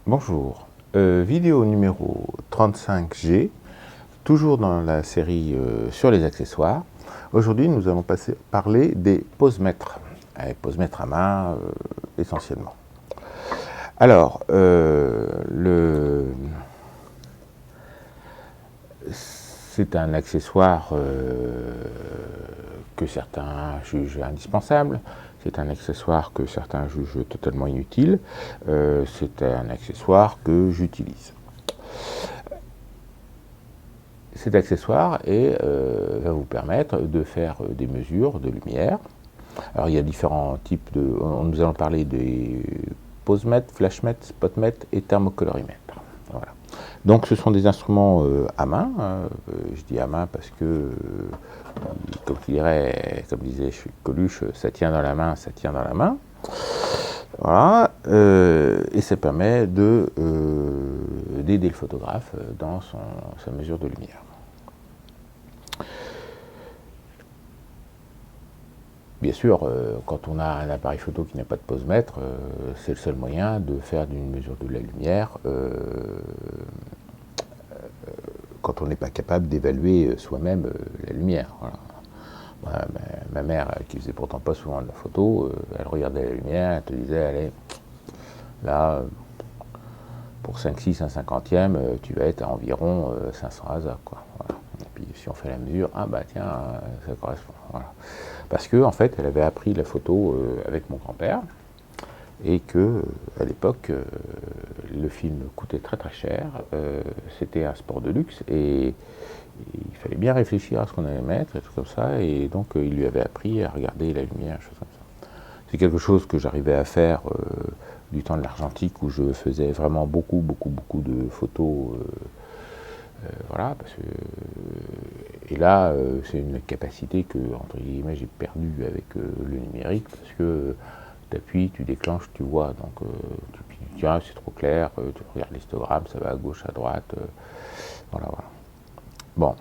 Bonjour, vidéo numéro 35G, toujours dans la série sur les accessoires. Aujourd'hui, nous allons parler des posemètres, posemètres à main essentiellement. Alors, c'est un accessoire que certains jugent indispensable, c'est un accessoire que certains jugent totalement inutile, c'est un accessoire que j'utilise. Cet accessoire va vous permettre de faire des mesures de lumière. Alors il y a différents types de... Nous allons parler des posemètres, flashmètres, spotmètres et thermocolorimètres. Voilà. Donc ce sont des instruments à main. Je dis à main parce que, comme disait Coluche, ça tient dans la main, ça tient dans la main. Voilà, et ça permet d'aider le photographe dans sa mesure de lumière. Bien sûr, quand on a un appareil photo qui n'a pas de posemètre, c'est le seul moyen de faire une mesure de la lumière quand on n'est pas capable d'évaluer soi-même la lumière. Voilà. Voilà, ma mère, qui faisait pourtant pas souvent de la photo, elle regardait la lumière, elle te disait, allez, là, pour 5-6, un cinquantième, tu vas être à environ 500 ASA, quoi. Voilà. Et puis si on fait la mesure, ah bah tiens, ça correspond. Voilà. Parce que en fait, elle avait appris la photo avec mon grand-père, et que à l'époque, le film coûtait très très cher, c'était un sport de luxe, et il fallait bien réfléchir à ce qu'on allait mettre, et tout comme ça, et donc il lui avait appris à regarder la lumière, choses comme ça. C'est quelque chose que j'arrivais à faire du temps de l'argentique, où je faisais vraiment beaucoup de photos, voilà, parce que, et là, c'est une capacité que, entre guillemets, j'ai perdue avec le numérique, parce que tu appuies, tu déclenches, tu vois, donc tu dis, tiens, c'est trop clair, tu regardes l'histogramme, ça va à gauche, à droite, voilà. Bon,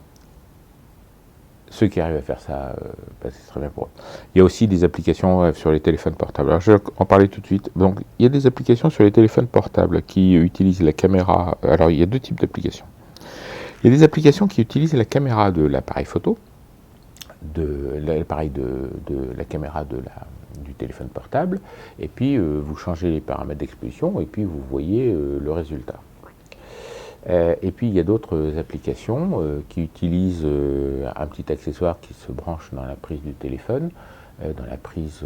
ceux qui arrivent à faire ça, c'est très bien pour eux. Il y a aussi des applications sur les téléphones portables. Alors, je vais en parler tout de suite. Donc, il y a des applications sur les téléphones portables qui utilisent la caméra. Alors, il y a deux types d'applications. Il y a des applications qui utilisent la caméra de l'appareil photo, de la caméra du téléphone portable, et puis vous changez les paramètres d'exposition, et puis vous voyez le résultat. Et puis il y a d'autres applications qui utilisent un petit accessoire qui se branche dans la prise du téléphone, dans la prise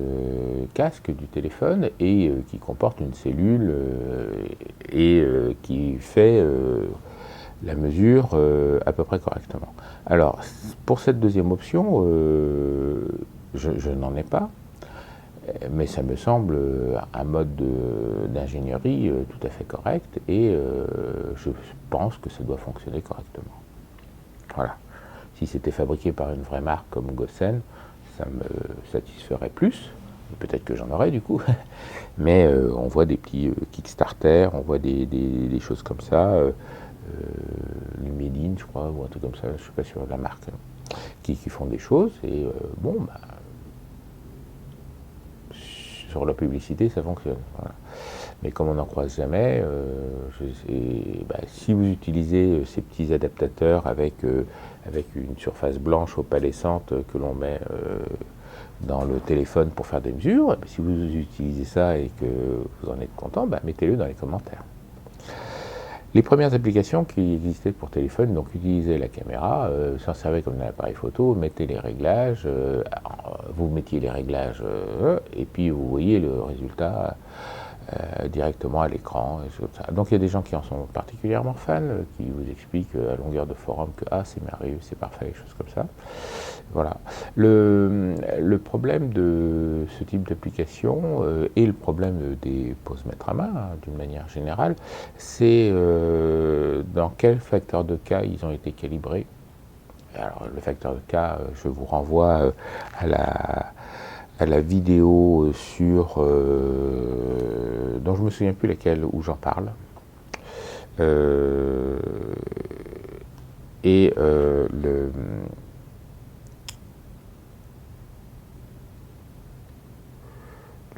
casque du téléphone, et qui comporte une cellule et qui fait la mesure à peu près correctement. Alors pour cette deuxième option, je n'en ai pas, mais ça me semble un mode d'ingénierie tout à fait correct, et je pense que ça doit fonctionner correctement. Voilà. Si c'était fabriqué par une vraie marque comme Gosen, ça me satisferait plus. Peut-être que j'en aurais du coup. Mais on voit des petits Kickstarter, on voit des choses comme ça, Made in, je crois, ou un truc comme ça, je ne suis pas sûr de la marque, qui font des choses, et bon, bah, sur la publicité, ça fonctionne. Voilà. Mais comme on n'en croise jamais, si vous utilisez ces petits adaptateurs avec une surface blanche opalescente que l'on met dans le téléphone pour faire des mesures, si vous utilisez ça et que vous en êtes content, mettez-le dans les commentaires. Les premières applications qui existaient pour téléphone, donc utilisaient la caméra, s'en servaient comme un appareil photo, mettez les réglages, vous mettiez les réglages, et puis vous voyez le résultat directement à l'écran. Donc il y a des gens qui en sont particulièrement fans, qui vous expliquent à longueur de forum que c'est merveilleux, c'est parfait, des choses comme ça. Voilà. Le problème de ce type d'application et le problème des posemètres à main, d'une manière générale, c'est dans quel facteur de cas ils ont été calibrés. Alors le facteur de cas, je vous renvoie à la vidéo dont je ne me souviens plus laquelle, où j'en parle. Le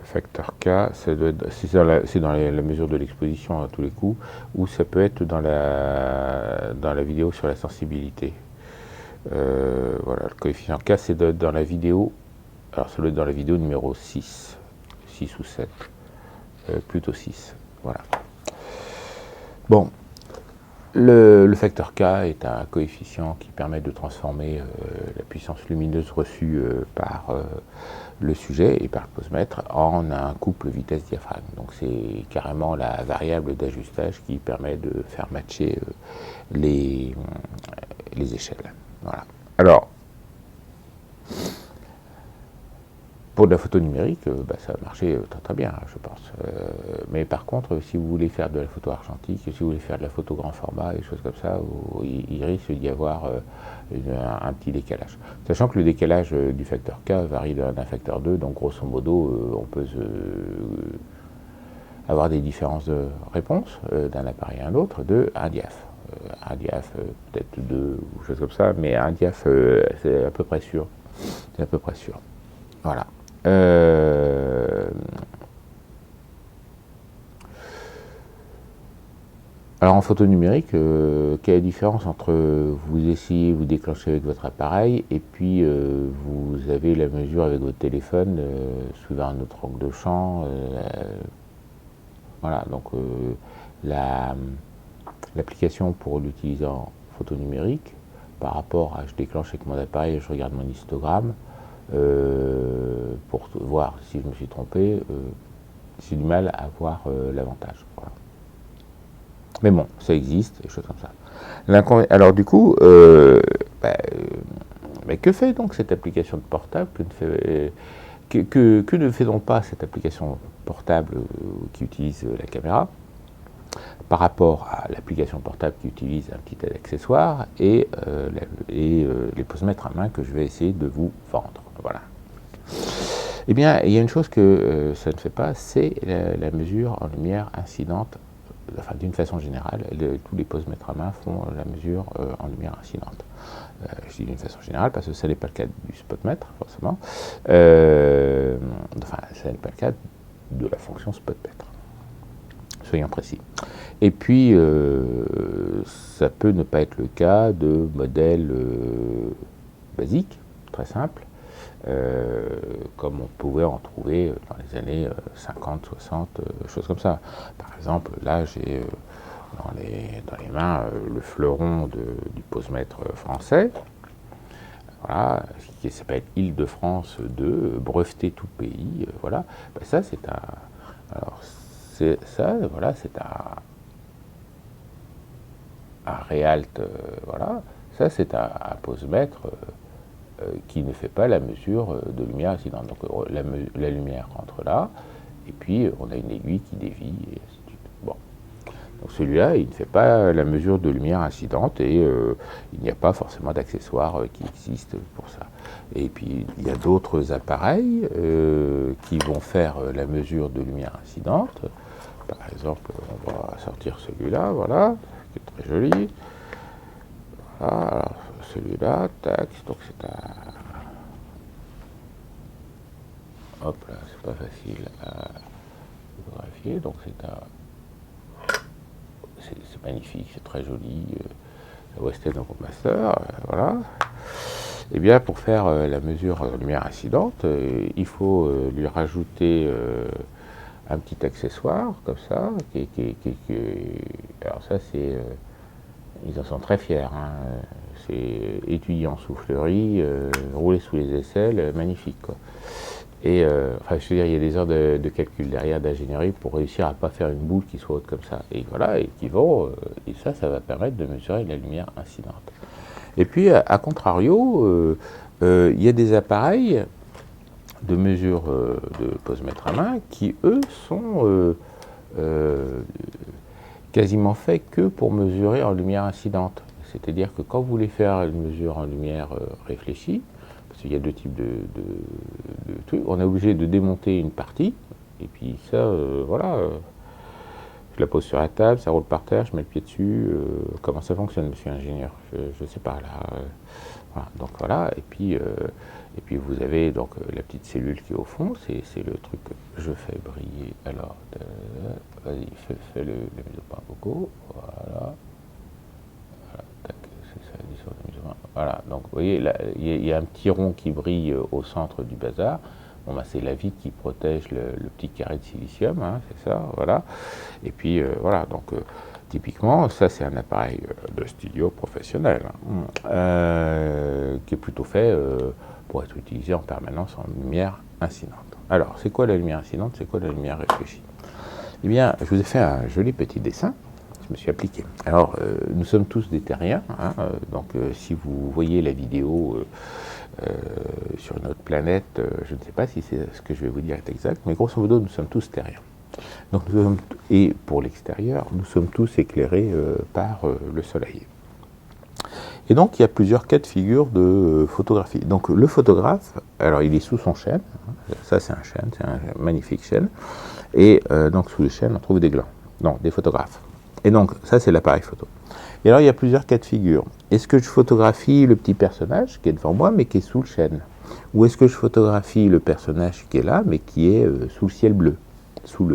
facteur K, cas, c'est dans la mesure de l'exposition à tous les coups, ou ça peut être dans la vidéo sur la sensibilité. Voilà, le coefficient K, c'est dans la vidéo, alors ça doit être dans la vidéo numéro 6 ou 7, plutôt 6, voilà. Bon, le facteur K est un coefficient qui permet de transformer la puissance lumineuse reçue par le sujet et par le posemètre en un couple vitesse-diaphragme. Donc c'est carrément la variable d'ajustage qui permet de faire matcher les échelles. Voilà. Alors, pour de la photo numérique, ça va marcher très bien, je pense. Mais par contre, si vous voulez faire de la photo argentique, si vous voulez faire de la photo grand format, et des choses comme ça, il risque d'y avoir un petit décalage. Sachant que le décalage du facteur K varie d'un facteur 2, donc grosso modo, on peut avoir des différences de réponse d'un appareil à un autre de 1 diaph. Un diaph, peut-être 2 ou choses comme ça, mais un diaph, c'est à peu près sûr. C'est à peu près sûr. Voilà. Alors en photo numérique, quelle est la différence entre vous essayez, vous déclenchez avec votre appareil et puis vous avez la mesure avec votre téléphone suivant un autre angle de champ. Voilà, donc l'application pour l'utiliser en photo numérique par rapport à je déclenche avec mon appareil et je regarde mon histogramme, pour voir si je me suis trompé, j'ai du mal à voir l'avantage. Voilà. Mais bon, ça existe, des choses comme ça. Alors du coup, que fait donc cette application de portable que ne fait donc pas cette application portable qui utilise la caméra par rapport à l'application portable qui utilise un petit accessoire et les posemètres à main que je vais essayer de vous vendre. Voilà. Eh bien, il y a une chose que ça ne fait pas, c'est la mesure en lumière incidente. Enfin, d'une façon générale, tous les posemètres à main font la mesure en lumière incidente. Je dis d'une façon générale parce que ça n'est pas le cas du spotmètre, forcément. Enfin, ça n'est pas le cas de la fonction spotmètre. Soyons précis. Et puis, ça peut ne pas être le cas de modèles basiques, très simples, comme on pouvait en trouver dans les années 50, 60, choses comme ça. Par exemple, là, j'ai dans les mains le fleuron du posemètre français, voilà, qui s'appelle Île-de-France 2, breveté tout pays, voilà. Ça, c'est un... Alors, voilà, c'est un Réalt, voilà. Ça, c'est un posemètre qui ne fait pas la mesure de lumière incidente. Donc la lumière rentre là, et puis on a une aiguille qui dévie, et ainsi de suite. Bon. Donc celui-là, il ne fait pas la mesure de lumière incidente, et il n'y a pas forcément d'accessoires qui existent pour ça. Et puis il y a d'autres appareils qui vont faire la mesure de lumière incidente. Par exemple, on va sortir celui-là, voilà, qui est très joli. Voilà, alors celui-là, tac, donc c'est un... Hop là, c'est pas facile à photographier, donc c'est magnifique, c'est très joli, la Western Master, voilà. Et bien, pour faire la mesure en lumière incidente, il faut lui rajouter un petit accessoire, comme ça, alors ça, c'est... ils en sont très fiers, hein. C'est étudiant soufflerie, roulé sous les aisselles, magnifique, quoi. Et enfin, je veux dire, il y a des heures de calcul derrière d'ingénierie pour réussir à ne pas faire une boule qui soit haute comme ça. Et voilà, et ça va permettre de mesurer la lumière incidente. Et puis, à contrario, il y a des appareils de mesure de posemètre à main qui, eux, sont quasiment faits que pour mesurer en lumière incidente. C'est-à-dire que quand vous voulez faire une mesure en lumière réfléchie, parce qu'il y a deux types de trucs, on est obligé de démonter une partie, et puis ça, voilà, Je la pose sur la table, ça roule par terre, je mets le pied dessus. Comment ça fonctionne, monsieur l'ingénieur? Je ne sais pas, là. Voilà, donc voilà, et puis vous avez donc la petite cellule qui est au fond, c'est le truc que je fais briller. Alors, vas-y, fais le mise au point Coco, voilà. Tac, c'est ça, l'addition de mise au point. Voilà, donc vous voyez, il y a un petit rond qui brille au centre du bazar. Bon, bah, c'est la vitre qui protège le petit carré de silicium, hein, c'est ça, voilà. Et puis voilà, donc typiquement, ça c'est un appareil de studio professionnel, hein, qui est plutôt fait pour être utilisé en permanence en lumière incidente. Alors, c'est quoi la lumière incidente? C'est quoi la lumière réfléchie? Eh bien, je vous ai fait un joli petit dessin. Je me suis appliqué. Alors, nous sommes tous des terriens, hein, donc si vous voyez la vidéo sur une autre planète, je ne sais pas si c'est ce que je vais vous dire est exact, mais grosso modo, nous sommes tous terriens. Donc, et pour l'extérieur, nous sommes tous éclairés par le soleil. Et donc, il y a plusieurs cas de figure de photographie. Donc, le photographe, alors il est sous son chêne, hein, ça c'est un chêne, c'est un magnifique chêne, et donc sous le chêne, on trouve des glands, non, des photographes. Et donc, ça c'est l'appareil photo. Et alors, il y a plusieurs cas de figure. Est-ce que je photographie le petit personnage qui est devant moi, mais qui est sous le chêne? Ou est-ce que je photographie le personnage qui est là, mais qui est sous le ciel bleu, sous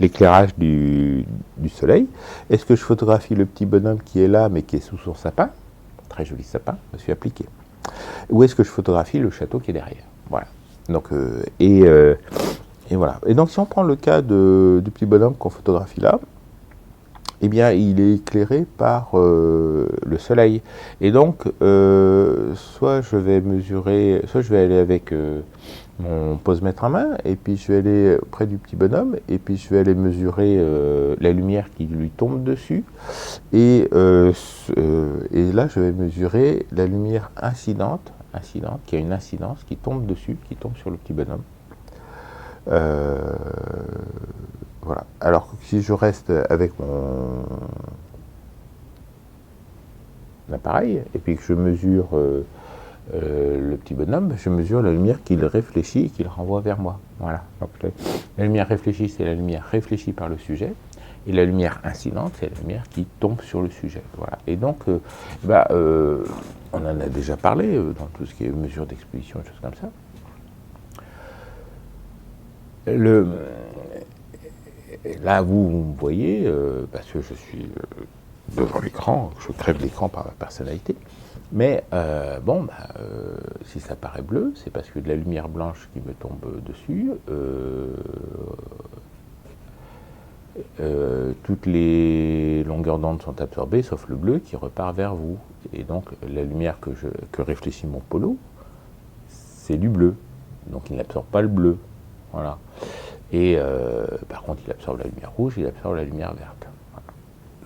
l'éclairage du soleil? Est-ce que je photographie le petit bonhomme qui est là, mais qui est sous son sapin? Très joli sapin, je me suis appliqué. Ou est-ce que je photographie le château qui est derrière? Voilà. Donc, et voilà. Et donc, si on prend le cas du petit bonhomme qu'on photographie là, eh bien, il est éclairé par le soleil. Et donc, soit je vais aller avec mon pose-mètre à main, et puis je vais aller près du petit bonhomme, et puis je vais aller mesurer la lumière qui lui tombe dessus, et là, je vais mesurer la lumière incidente, qui a une incidence, qui tombe dessus, qui tombe sur le petit bonhomme. Voilà. Alors que si je reste avec mon appareil et puis que je mesure le petit bonhomme, je mesure la lumière qu'il réfléchit et qu'il renvoie vers moi. Voilà. Donc la lumière réfléchie, c'est la lumière réfléchie par le sujet, et la lumière incidente, c'est la lumière qui tombe sur le sujet. Voilà. Et donc, on en a déjà parlé dans tout ce qui est mesure d'exposition et choses comme ça. Là, vous me voyez, parce que je suis devant l'écran, je crève l'écran par ma personnalité, mais si ça paraît bleu, c'est parce que de la lumière blanche qui me tombe dessus, toutes les longueurs d'onde sont absorbées, sauf le bleu qui repart vers vous. Et donc, la lumière que réfléchit mon polo, c'est du bleu, donc il n'absorbe pas le bleu. Voilà. Et par contre, il absorbe la lumière rouge, il absorbe la lumière verte. Voilà.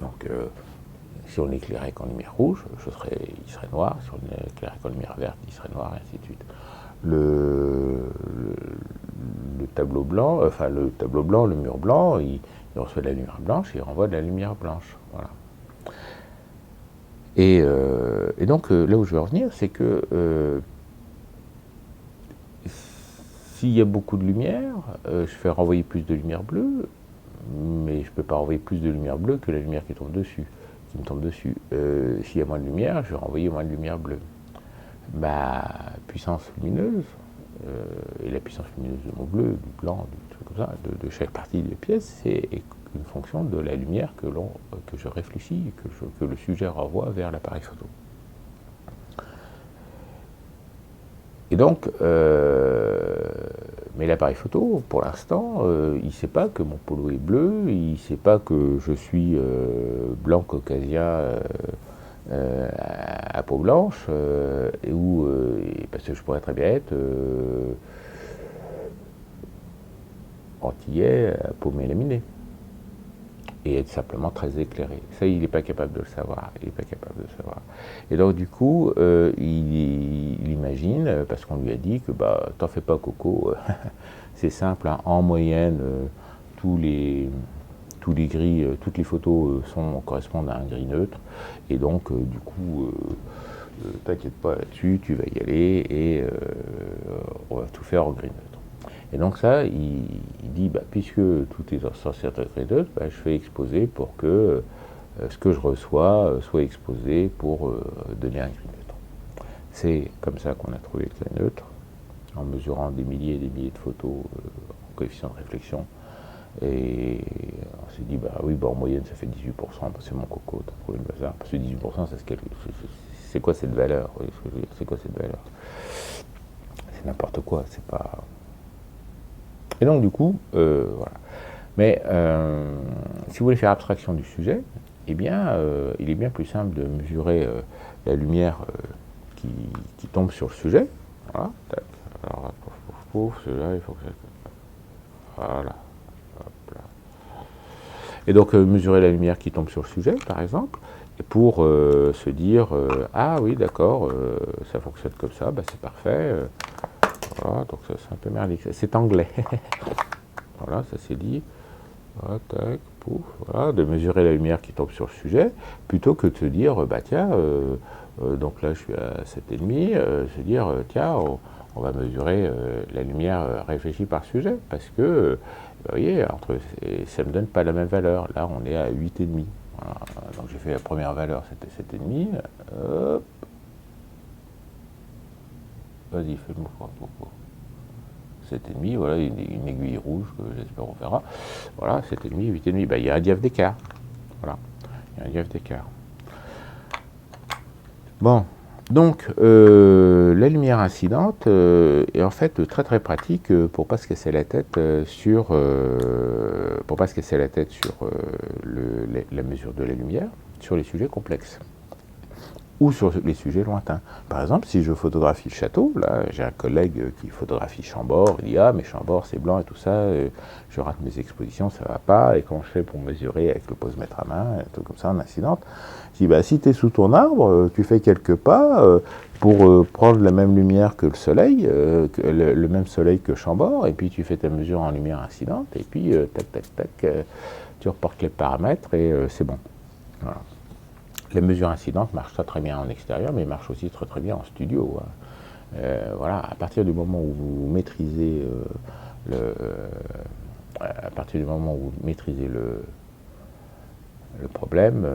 Donc, si on l'éclairait qu'en lumière rouge, il serait noir. Si on l'éclairait qu'en lumière verte, il serait noir, et ainsi de suite. Le tableau blanc, le mur blanc, il reçoit de la lumière blanche et il renvoie de la lumière blanche. Voilà. Et donc, là où je veux en venir, c'est que s'il y a beaucoup de lumière, je fais renvoyer plus de lumière bleue, mais je ne peux pas renvoyer plus de lumière bleue que la lumière qui me tombe dessus. S'il y a moins de lumière, je vais renvoyer moins de lumière bleue. Ma puissance lumineuse, et la puissance lumineuse de mon bleu, du blanc, du truc comme ça, de chaque partie des pièces, c'est une fonction de la lumière que je réfléchis, que le sujet renvoie vers l'appareil photo. Et donc, mais l'appareil photo, pour l'instant, il ne sait pas que mon polo est bleu, il ne sait pas que je suis blanc caucasien à peau blanche, parce que je pourrais très bien être antillais à peau mélaminée et être simplement très éclairé. Ça, il n'est pas capable de le savoir. Et donc, du coup, il imagine, parce qu'on lui a dit que, t'en fais pas, Coco, c'est simple, hein, en moyenne, toutes les photos correspondent à un gris neutre, et donc, du coup, t'inquiète pas là-dessus, tu vas y aller, et on va tout faire en gris neutre. Et donc ça, il dit, puisque tout est censé être neutre, je fais exposer pour que ce que je reçois soit exposé pour donner un gris neutre. C'est comme ça qu'on a trouvé le gris neutre, en mesurant des milliers et des milliers de photos en coefficient de réflexion. Et on s'est dit, en moyenne, ça fait 18%, c'est mon coco, t'as trouvé le bazar. Parce que 18%, c'est quoi cette valeur? C'est quoi cette valeur? C'est n'importe quoi, c'est pas... Et donc, du coup, voilà. Mais si vous voulez faire abstraction du sujet, eh bien, il est bien plus simple de mesurer la lumière qui tombe sur le sujet. Voilà. Alors, celui-là, il faut que ça... Voilà. Hop là. Et donc, mesurer la lumière qui tombe sur le sujet, par exemple, et pour se dire, ah oui, d'accord, ça fonctionne comme ça, c'est parfait. Voilà, donc ça, c'est un peu merdique. C'est anglais. Voilà, ça c'est dit. Voilà, tac, pouf, voilà, de mesurer la lumière qui tombe sur le sujet, plutôt que de se dire, tiens, donc là je suis à 7,5, se dire, tiens, on va mesurer la lumière réfléchie par sujet, parce que, vous voyez, ça ne me donne pas la même valeur. Là, on est à 8,5. Voilà, donc j'ai fait la première valeur, c'était 7,5. Hop. Vas-y, fais le mouvement. 7,5, voilà, une aiguille rouge que j'espère on verra. Voilà, 7,5, 8,5, il y a un diaph d'écart. Voilà, il y a un diaph d'écart. Bon, donc la lumière incidente est en fait très très pratique pour pas se casser la tête sur la mesure de la lumière sur les sujets complexes ou sur les sujets lointains. Par exemple, si je photographie le château, là, j'ai un collègue qui photographie Chambord, il dit « Ah, mais Chambord, c'est blanc et tout ça, je rate mes expositions, ça va pas, et comment je fais pour mesurer avec le pose-mètre à main, et tout comme ça, en incidente ?» Je dis « Si tu es sous ton arbre, tu fais quelques pas pour prendre la même lumière que le soleil, le même soleil que Chambord, et puis tu fais ta mesure en lumière incidente, et puis tac, tac, tac, tu reportes les paramètres, et c'est bon. » Voilà. Les mesures incidentes marchent très très bien en extérieur, mais marchent aussi très très bien en studio. Voilà, à partir du moment où vous maîtrisez le problème,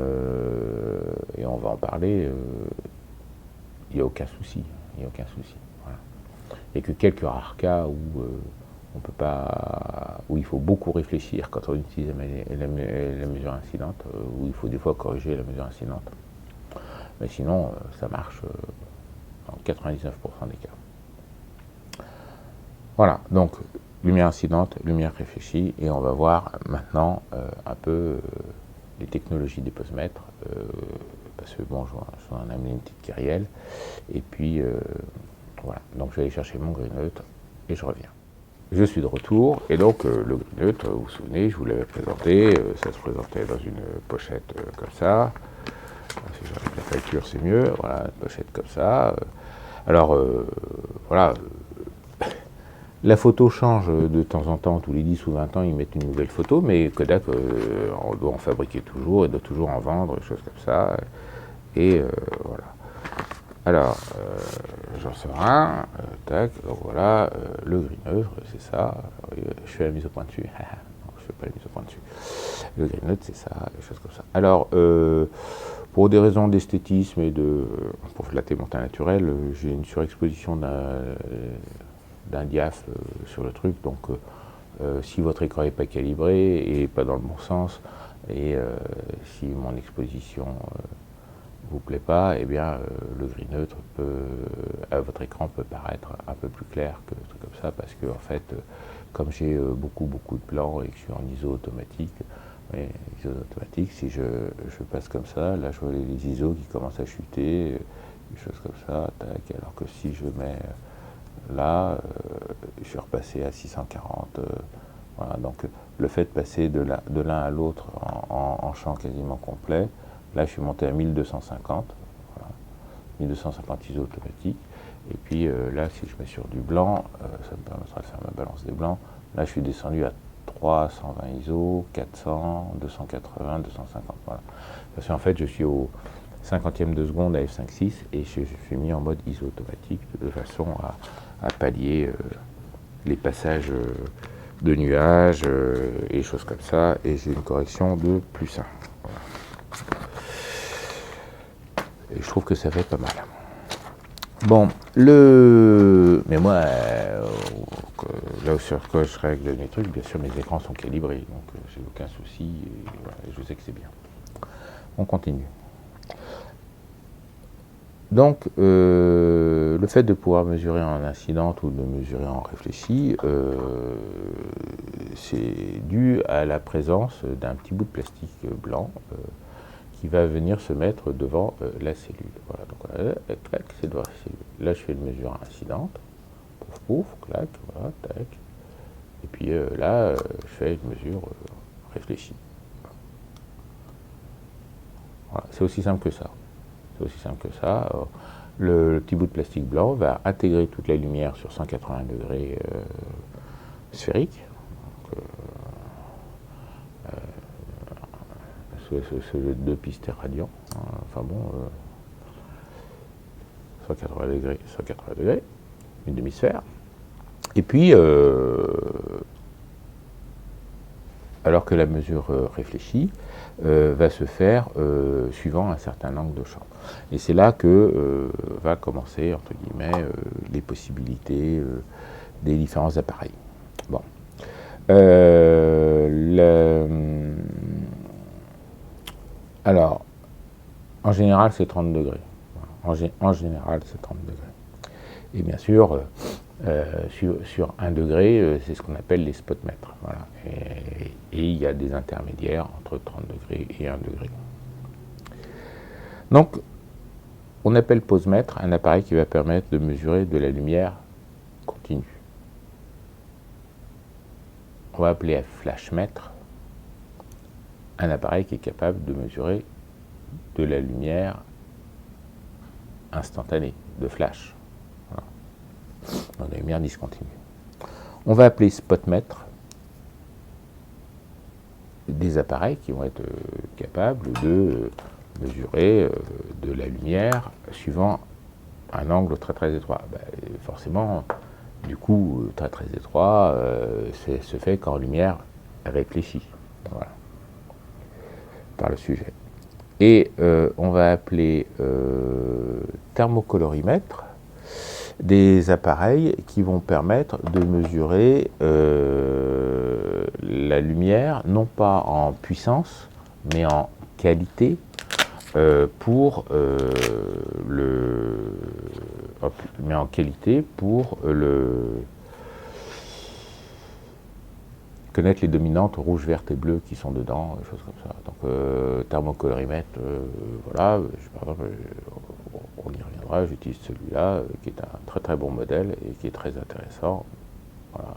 et on va en parler, il n'y a aucun souci. Il n'y a aucun souci. Voilà. Et que quelques rares cas où on peut pas, où il faut beaucoup réfléchir quand on utilise la mesure incidente, où il faut des fois corriger la mesure incidente. Mais sinon, ça marche dans 99% des cas. Voilà, donc lumière incidente, lumière réfléchie, et on va voir maintenant un peu les technologies des posemètres, parce que bon, je vais en amener une petite kyrielle, et puis voilà, donc je vais aller chercher mon gris neutre, et je reviens. Je suis de retour, et donc le gris neutre, vous vous souvenez, je vous l'avais présenté, ça se présentait dans une pochette comme ça. Si j'arrive la facture, c'est mieux, voilà, une pochette comme ça. Alors, voilà, la photo change de temps en temps, tous les 10 ou 20 ans, ils mettent une nouvelle photo, mais Kodak, on doit en fabriquer toujours, et doit toujours en vendre, des choses comme ça, et voilà. Alors, j'en sors un, tac, donc voilà, le gris neutre, c'est ça, je fais la mise au point dessus, non, je fais pas la mise au point dessus, le gris neutre, c'est ça, des choses comme ça. Alors, pour des raisons d'esthétisme et pour flatter mon teint naturel, j'ai une surexposition d'un diaph sur le truc, donc si votre écran n'est pas calibré et pas dans le bon sens, et si mon exposition vous plaît pas, eh bien le gris neutre à votre écran peut paraître un peu plus clair que des trucs comme ça, parce que en fait, comme j'ai beaucoup de blanc et que je suis en ISO automatique, si je passe comme ça, là je vois les ISO qui commencent à chuter, des choses comme ça, tac, alors que si je mets là, je suis repassé à 640, voilà, donc le fait de passer de l'un à l'autre en champ quasiment complet, là je suis monté à 1250, voilà, 1250 ISO automatique, et puis là si je mets sur du blanc, ça me permettra de faire ma balance des blancs, là je suis descendu à 320 ISO, 400, 280, 250, voilà. Parce qu'en fait je suis au 50e de seconde à f5.6 et je suis mis en mode ISO automatique de façon à pallier les passages de nuages et des choses comme ça, et j'ai une correction de +1. Voilà. Et je trouve que ça fait pas mal. Bon, mais moi, là sur quoi je règle mes trucs, bien sûr mes écrans sont calibrés, donc j'ai aucun souci, et voilà, je sais que c'est bien. On continue. Donc, le fait de pouvoir mesurer en incidente ou de mesurer en réfléchi, c'est dû à la présence d'un petit bout de plastique blanc qui va venir se mettre devant la cellule. Voilà, donc clac, c'est devant la cellule. Là, je fais une mesure incidente, pouf, pouf, clac, voilà, tac. Et puis là, je fais une mesure réfléchie. Voilà, c'est aussi simple que ça. C'est aussi simple que ça. Le petit bout de plastique blanc va intégrer toute la lumière sur 180 degrés sphérique. C'est 2 pistes radians. Enfin bon, 180 degrés, 180 degrés, une demi-sphère. Et puis, alors que la mesure réfléchie va se faire suivant un certain angle de champ. Et c'est là que va commencer, entre guillemets, les possibilités des différents appareils. Bon. Alors, en général, c'est 30 degrés. En général, c'est 30 degrés. Et bien sûr, sur 1 degré, c'est ce qu'on appelle les spotmètres. Voilà. Et il y a des intermédiaires entre 30 degrés et 1 degré. Donc, on appelle posemètre un appareil qui va permettre de mesurer de la lumière continue. On va appeler flashmètre un appareil qui est capable de mesurer de la lumière instantanée, de flash. Voilà. Donc, de la lumière discontinue. On va appeler spotmètre des appareils qui vont être capables de mesurer de la lumière suivant un angle très très étroit. Forcément, du coup, très très étroit, se fait qu'en lumière réfléchie. Voilà. Par le sujet. Et on va appeler thermocolorimètre des appareils qui vont permettre de mesurer la lumière, non pas en puissance, mais en qualité connaître les dominantes rouges, vertes et bleues qui sont dedans, des choses comme ça. Donc thermocolorimètre, voilà, par exemple, on y reviendra, j'utilise celui-là, qui est un très très bon modèle et qui est très intéressant. Voilà,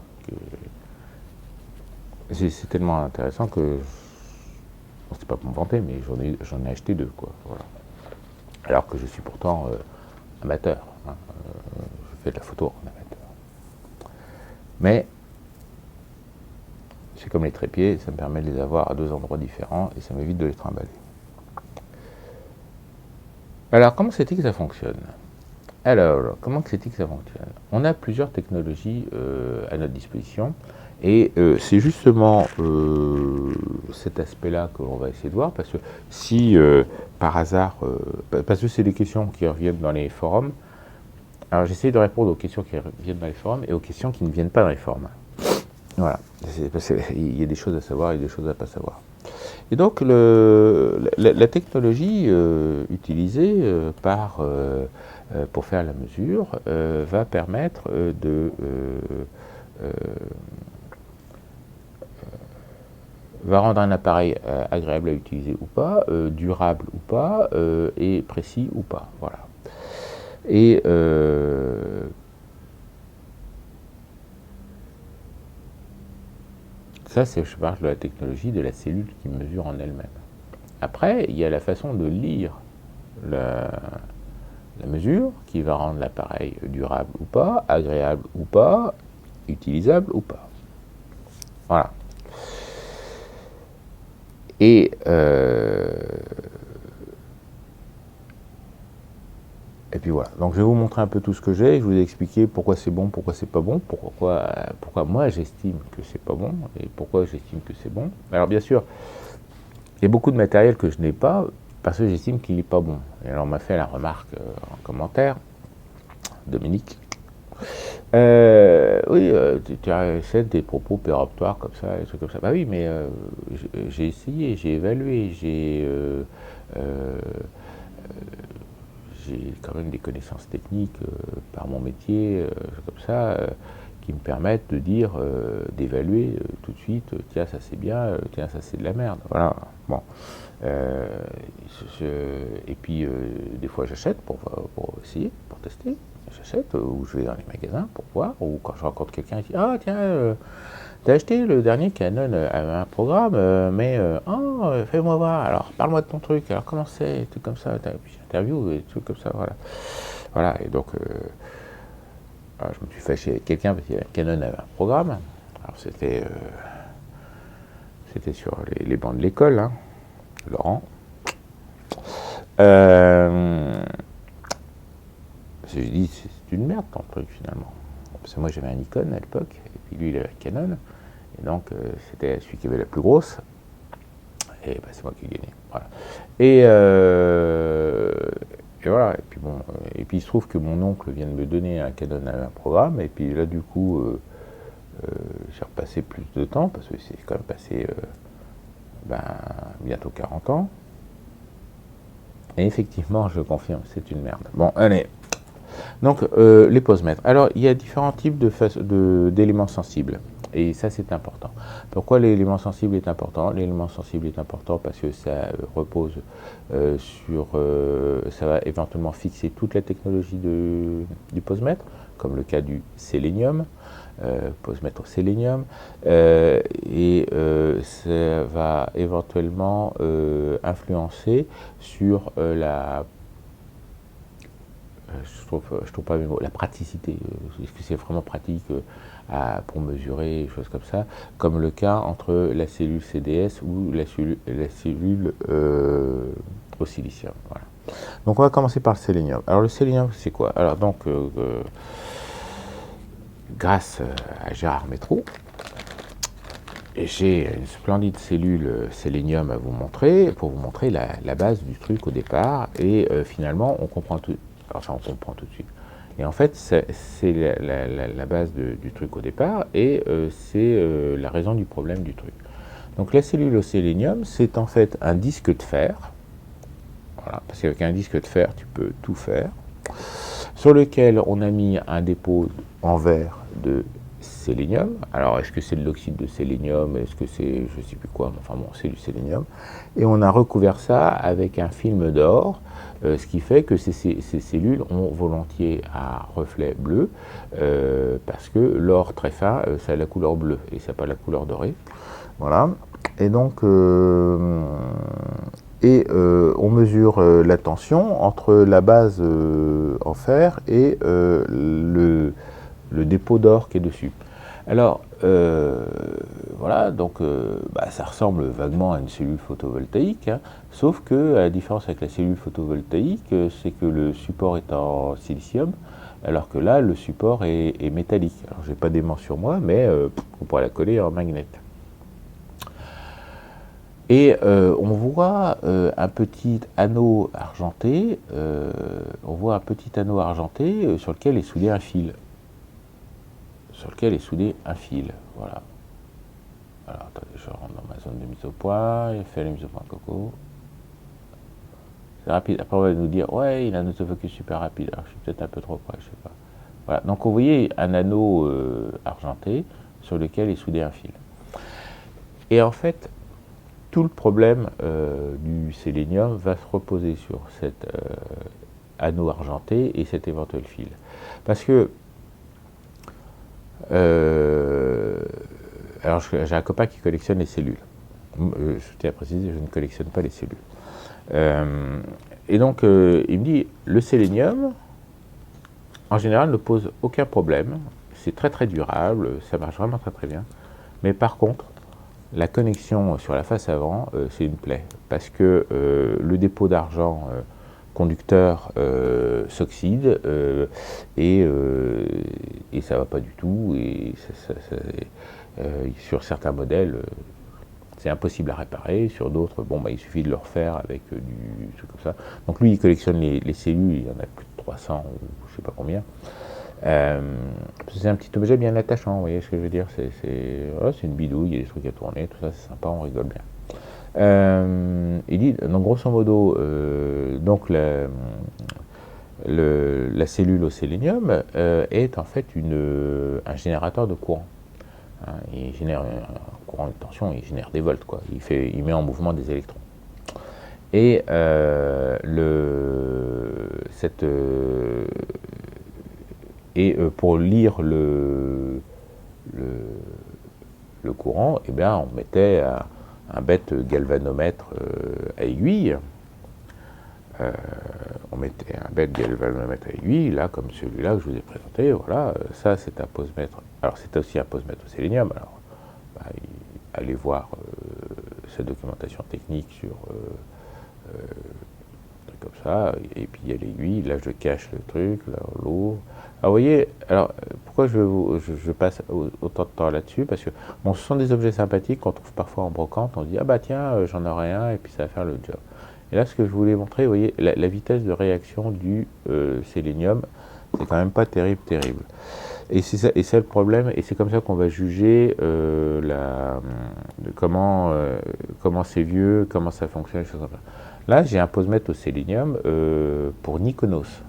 c'est tellement intéressant que, c'est pas pour me vanter, mais j'en ai acheté 2, quoi. Voilà. Alors que je suis pourtant amateur, hein, je fais de la photo en amateur. Mais c'est comme les trépieds, ça me permet de les avoir à 2 endroits différents et ça m'évite de les trimballer. Alors, comment c'est-il que ça fonctionne? On a plusieurs technologies à notre disposition et c'est justement cet aspect-là que l'on va essayer de voir, parce que si par hasard, parce que c'est des questions qui reviennent dans les forums, alors j'essaie de répondre aux questions qui reviennent dans les forums et aux questions qui ne viennent pas dans les forums. Voilà, parce qu'il y a des choses à savoir et des choses à ne pas savoir. Et donc la technologie utilisée pour faire la mesure va permettre va rendre un appareil agréable à utiliser ou pas, durable ou pas, et précis ou pas. Voilà. Et ça, je parle de la technologie de la cellule qui mesure en elle-même. Après, il y a la façon de lire la mesure qui va rendre l'appareil durable ou pas, agréable ou pas, utilisable ou pas. Voilà. Et Et puis voilà, donc je vais vous montrer un peu tout ce que j'ai, je vous ai expliqué pourquoi c'est bon, pourquoi c'est pas bon, pourquoi moi j'estime que c'est pas bon, et pourquoi j'estime que c'est bon. Alors bien sûr, il y a beaucoup de matériel que je n'ai pas, parce que j'estime qu'il n'est pas bon. Et alors on m'a fait la remarque en commentaire, Dominique, oui, tu as fait des propos péremptoires comme ça, des trucs comme ça. Bah oui, mais j'ai essayé, j'ai évalué, j'ai quand même des connaissances techniques par mon métier, comme ça, qui me permettent de dire, d'évaluer tout de suite, tiens, ça c'est bien, tiens, ça c'est de la merde. Voilà, bon. Et puis, des fois, j'achète pour essayer, pour tester. J'achète, ou je vais dans les magasins pour voir, ou quand je rencontre quelqu'un qui dit, ah tiens, t'as acheté le dernier Canon un programme, mais fais-moi voir, alors parle-moi de ton truc, alors comment c'est, tout comme ça, puis j'interview et tout comme ça, voilà. Voilà, et donc alors, je me suis fâché avec quelqu'un parce que Canon avait un programme, alors c'était sur les bancs de l'école, hein, Laurent. Je dis, c'est une merde ton truc finalement. Parce que moi j'avais un Nikon à l'époque, et puis lui il avait un Canon, et donc c'était celui qui avait la plus grosse, et bah, c'est moi qui ai gagné. Voilà. Et voilà, et puis bon, et puis il se trouve que mon oncle vient de me donner un Canon à un programme, et puis là du coup j'ai repassé plus de temps, parce que c'est quand même passé bientôt 40 ans. Et effectivement, je confirme, c'est une merde. Bon, allez. Donc, les posemètres. Alors, il y a différents types d'éléments sensibles. Et ça, c'est important. Pourquoi l'élément sensible est important? L'élément sensible est important parce que ça repose ça va éventuellement fixer toute la technologie du posemètre, comme le cas du sélénium, posemètre au sélénium, et ça va éventuellement influencer sur je trouve pas mes mots, la praticité. Est-ce que c'est vraiment pratique pour mesurer, des choses comme ça, comme le cas entre la cellule CDS ou la cellule au silicium. Voilà. Donc on va commencer par le sélénium. Alors le sélénium, c'est quoi? Alors donc, grâce à Gérard Métro, j'ai une splendide cellule sélénium à vous montrer, pour vous montrer la base du truc au départ, et finalement on comprend tout. Enfin, on comprend tout de suite. Et en fait, c'est la base du truc au départ, et c'est la raison du problème du truc. Donc la cellule au sélénium, c'est en fait un disque de fer, voilà, parce qu'avec un disque de fer, tu peux tout faire, sur lequel on a mis un dépôt en verre de sélénium. Alors, est-ce que c'est de l'oxyde de sélénium? Est-ce que c'est, je ne sais plus quoi, enfin bon, c'est du sélénium. Et on a recouvert ça avec un film d'or, ce qui fait que ces cellules ont volontiers un reflet bleu, parce que l'or très fin, ça a la couleur bleue, et ça n'a pas la couleur dorée. Voilà. Et donc, on mesure la tension entre la base en fer et le dépôt d'or qui est dessus. Alors, voilà, donc ça ressemble vaguement à une cellule photovoltaïque, hein, sauf que, à la différence avec la cellule photovoltaïque, c'est que le support est en silicium, alors que là, le support est métallique. Alors, je n'ai pas d'aimant sur moi, mais on pourrait la coller en magnet. Et on voit un petit anneau argenté, sur lequel est soudé un fil. Voilà. Alors, attendez, je rentre dans ma zone de mise au point, il fait la mise au point Coco. C'est rapide. Après, on va nous dire, ouais, il a un autofocus super rapide. Alors, je suis peut-être un peu trop près, je sais pas. Voilà. Donc, vous voyez un anneau argenté sur lequel est soudé un fil. Et en fait, tout le problème du sélénium va se reposer sur cet anneau argenté et cet éventuel fil. Parce que alors j'ai un copain qui collectionne les cellules. Je tiens à préciser, je ne collectionne pas les cellules. Et donc il me dit, le sélénium, en général, ne pose aucun problème. C'est très très durable, ça marche vraiment très très bien. Mais par contre, la connexion sur la face avant, c'est une plaie. Parce que le dépôt d'argent conducteur s'oxyde et ça va pas du tout. Et sur certains modèles, c'est impossible à réparer. Sur d'autres, bon, il suffit de le refaire avec du truc comme ça. Donc lui, il collectionne les cellules. Il y en a plus de 300 ou je sais pas combien. C'est un petit objet bien attachant, vous voyez ce que je veux dire, c'est une bidouille, il y a des trucs à tourner, tout ça c'est sympa, on rigole bien. Il dit, donc grosso modo, donc la cellule au sélénium est en fait un générateur de courant. Hein, il génère un courant de tension, il génère des volts, quoi. Il met en mouvement des électrons. Et pour lire le courant, eh bien, on mettait un bête galvanomètre à aiguille. On mettait un bête galvanomètre à aiguille, là, comme celui-là que je vous ai présenté. Voilà, ça, c'est un posemètre. Alors, c'est aussi un posemètre au sélénium. Alors, allez voir sa documentation technique sur comme ça, et puis il y a l'aiguille, là je cache le truc, là on l'ouvre. Alors vous voyez, alors pourquoi je passe autant de temps là-dessus, parce que bon, ce sont des objets sympathiques qu'on trouve parfois en brocante, on se dit ah bah tiens, j'en aurai un, et puis ça va faire le job. Et là ce que je voulais montrer, vous voyez, la vitesse de réaction du sélénium, c'est quand même pas terrible. Et c'est le problème, et c'est comme ça qu'on va juger comment c'est vieux, comment ça fonctionne, les choses comme ça. Là, j'ai un posemètre au sélénium pour Nikonos.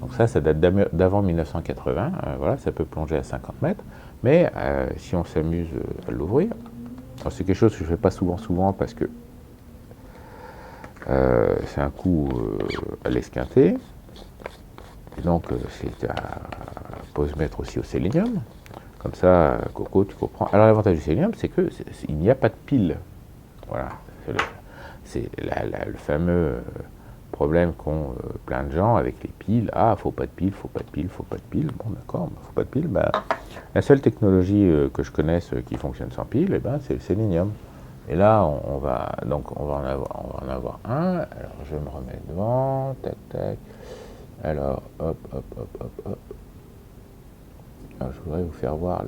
Donc ça date d'avant 1980. Voilà, ça peut plonger à 50 mètres. Mais si on s'amuse à l'ouvrir, c'est quelque chose que je ne fais pas souvent parce que c'est un coup à l'esquinter. Donc c'est un posemètre aussi au sélénium. Comme ça, Coco, tu comprends. Alors l'avantage du sélénium, c'est qu'il n'y a pas de pile. Voilà. C'est le fameux problème qu'ont plein de gens avec les piles. Ah, faut pas de pile. Bon, d'accord, faut pas de pile. La seule technologie que je connaisse qui fonctionne sans pile, c'est le sélénium. Et là, on va en avoir un. Alors, je me remets devant. Tac, tac. Alors, hop. Alors, je voudrais vous faire voir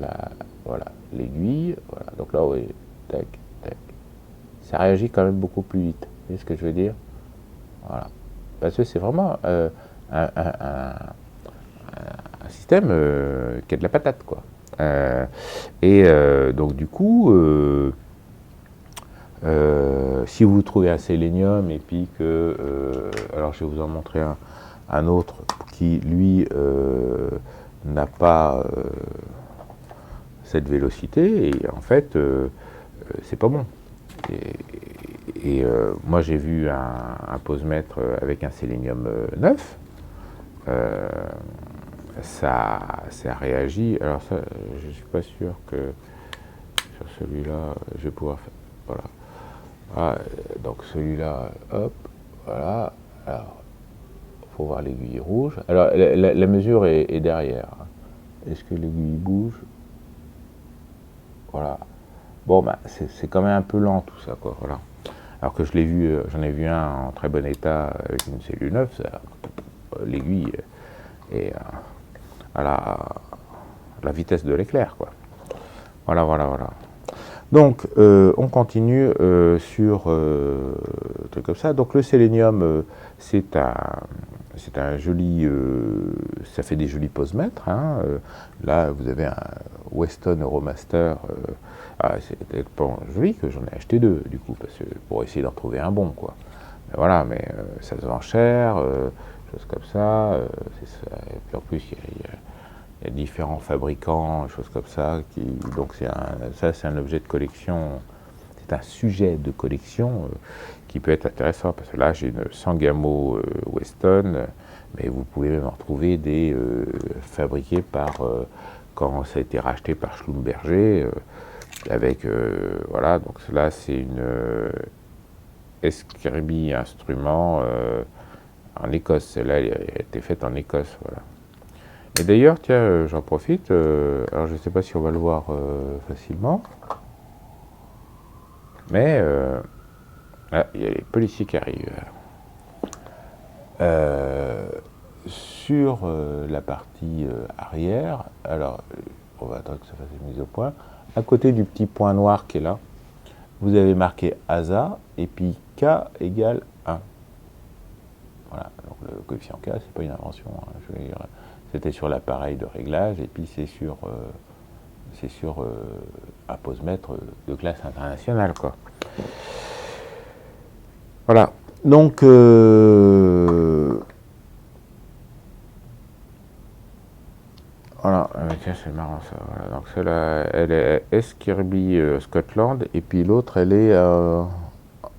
l'aiguille. Voilà. Donc là, oui, tac. Ça réagit quand même beaucoup plus vite. Vous voyez ce que je veux dire? Voilà. Parce que c'est vraiment un système qui a de la patate, quoi. Donc du coup, si vous trouvez un sélénium et puis que... alors je vais vous en montrer un autre qui, lui, n'a pas cette vélocité, et en fait, c'est pas bon. Moi j'ai vu un posemètre avec un sélénium neuf, ça réagit. Alors ça, je suis pas sûr que sur celui-là je vais pouvoir faire. Voilà. Donc celui-là, hop, voilà. Alors, faut voir l'aiguille rouge. Alors la mesure est derrière. Est-ce que l'aiguille bouge? Voilà. Bon, c'est quand même un peu lent tout ça, quoi. Voilà. Alors que j'en ai vu un en très bon état avec une cellule neuve, l'aiguille est à la vitesse de l'éclair, quoi. Voilà. Donc, on continue sur un truc comme ça. Donc, le sélénium, c'est un joli... ça fait des jolis posemètres. Hein. Là, vous avez un Weston Euromaster. C'est tellement joli que j'en ai acheté deux, du coup, pour essayer d'en trouver un bon, quoi. Mais voilà, ça se vend cher, choses comme ça. Et puis en plus, il y a différents fabricants, choses comme ça. Donc c'est un objet de collection, c'est un sujet de collection qui peut être intéressant, parce que là j'ai une Sangamo Weston, mais vous pouvez même en retrouver des fabriqués quand ça a été racheté par Schlumberger, avec, voilà, donc là c'est une Escribi instrument en Écosse, celle-là elle a été faite en Écosse, voilà. Et d'ailleurs, tiens, j'en profite, alors je ne sais pas si on va le voir facilement, mais il y a les policiers qui arrivent. Sur la partie arrière, alors on va attendre que ça fasse une mise au point. À côté du petit point noir qui est là, vous avez marqué ASA et puis K égale 1. Voilà, donc le coefficient K, c'est pas une invention. Hein, je veux dire, c'était sur l'appareil de réglage et puis c'est sur un posemètre de classe internationale, quoi. Voilà. Donc voilà, tiens, c'est marrant ça. Voilà. Donc celle-là, elle est S Kirby Scotland, et puis l'autre, elle est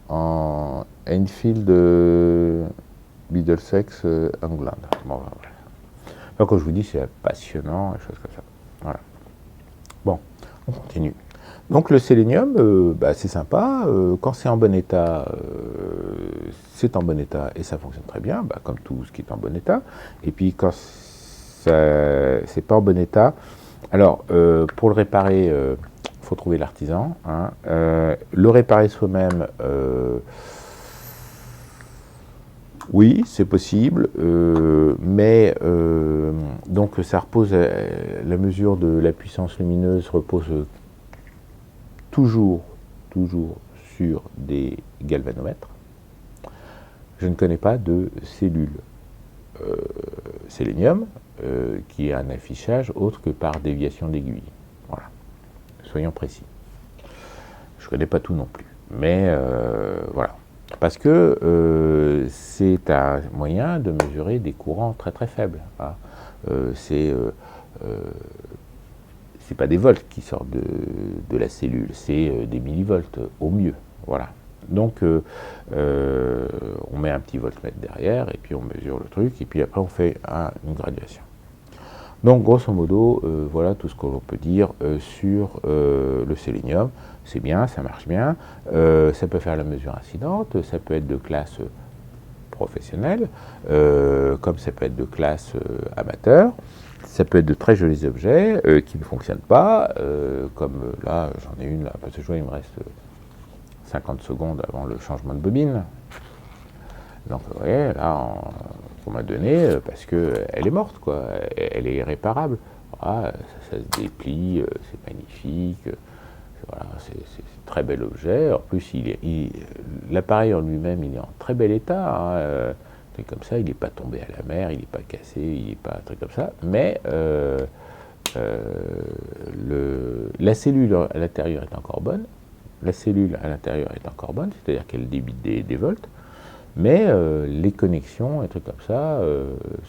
en Enfield Middlesex England. Bon, voilà. Donc, comme je vous dis, c'est passionnant, des choses comme ça. Voilà. Bon, on continue. Donc le sélénium, c'est sympa. Quand c'est en bon état, c'est en bon état et ça fonctionne très bien, comme tout ce qui est en bon état. Et puis quand c'est pas en bon état, alors pour le réparer, il faut trouver l'artisan. Hein. Le réparer soi-même, oui, c'est possible, mais donc ça repose, la mesure de la puissance lumineuse repose toujours sur des galvanomètres. Je ne connais pas de cellule sélénium qui ait un affichage autre que par déviation d'aiguille. Voilà, soyons précis. Je ne connais pas tout non plus, mais voilà. Parce que c'est un moyen de mesurer des courants très très faibles. Hein. C'est pas des volts qui sortent de la cellule, c'est des millivolts au mieux. Voilà. Donc on met un petit voltmètre derrière et puis on mesure le truc et puis après on fait une graduation. Donc grosso modo, voilà tout ce que l'on peut dire sur le sélénium. C'est bien, ça marche bien, ça peut faire la mesure incidente, ça peut être de classe professionnelle, comme ça peut être de classe amateur, ça peut être de très jolis objets qui ne fonctionnent pas, comme là, j'en ai une là, parce que je vois il me reste 50 secondes avant le changement de bobine. Donc vous voyez, là, on m'a donné, parce qu'elle est morte, quoi, elle est irréparable. Voilà, ça se déplie, c'est magnifique. Voilà, c'est un très bel objet. En plus, l'appareil en lui-même, il est en très bel état. Hein. Comme ça, il n'est pas tombé à la mer, il n'est pas cassé, il n'est pas un truc comme ça. Mais la cellule à l'intérieur est encore bonne. La cellule à l'intérieur est encore bonne, c'est-à-dire qu'elle débite des volts. Mais les connexions, et trucs comme ça,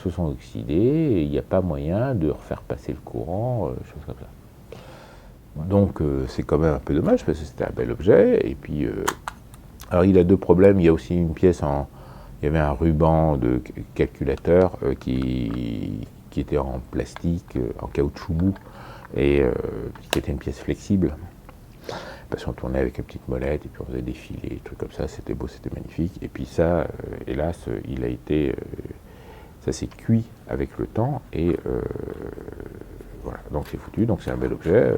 se sont oxydées. Et il n'y a pas moyen de refaire passer le courant, choses comme ça. Donc c'est quand même un peu dommage parce que c'était un bel objet. Et puis, alors il a deux problèmes. Il y a aussi une pièce il y avait un ruban de calculateur qui était en plastique, en caoutchouc mou, et qui était une pièce flexible. Parce qu'on tournait avec une petite molette et puis on faisait défiler, des trucs comme ça. C'était beau, c'était magnifique. Et puis ça, hélas, ça s'est cuit avec le temps et voilà. Donc c'est foutu. Donc c'est un bel objet.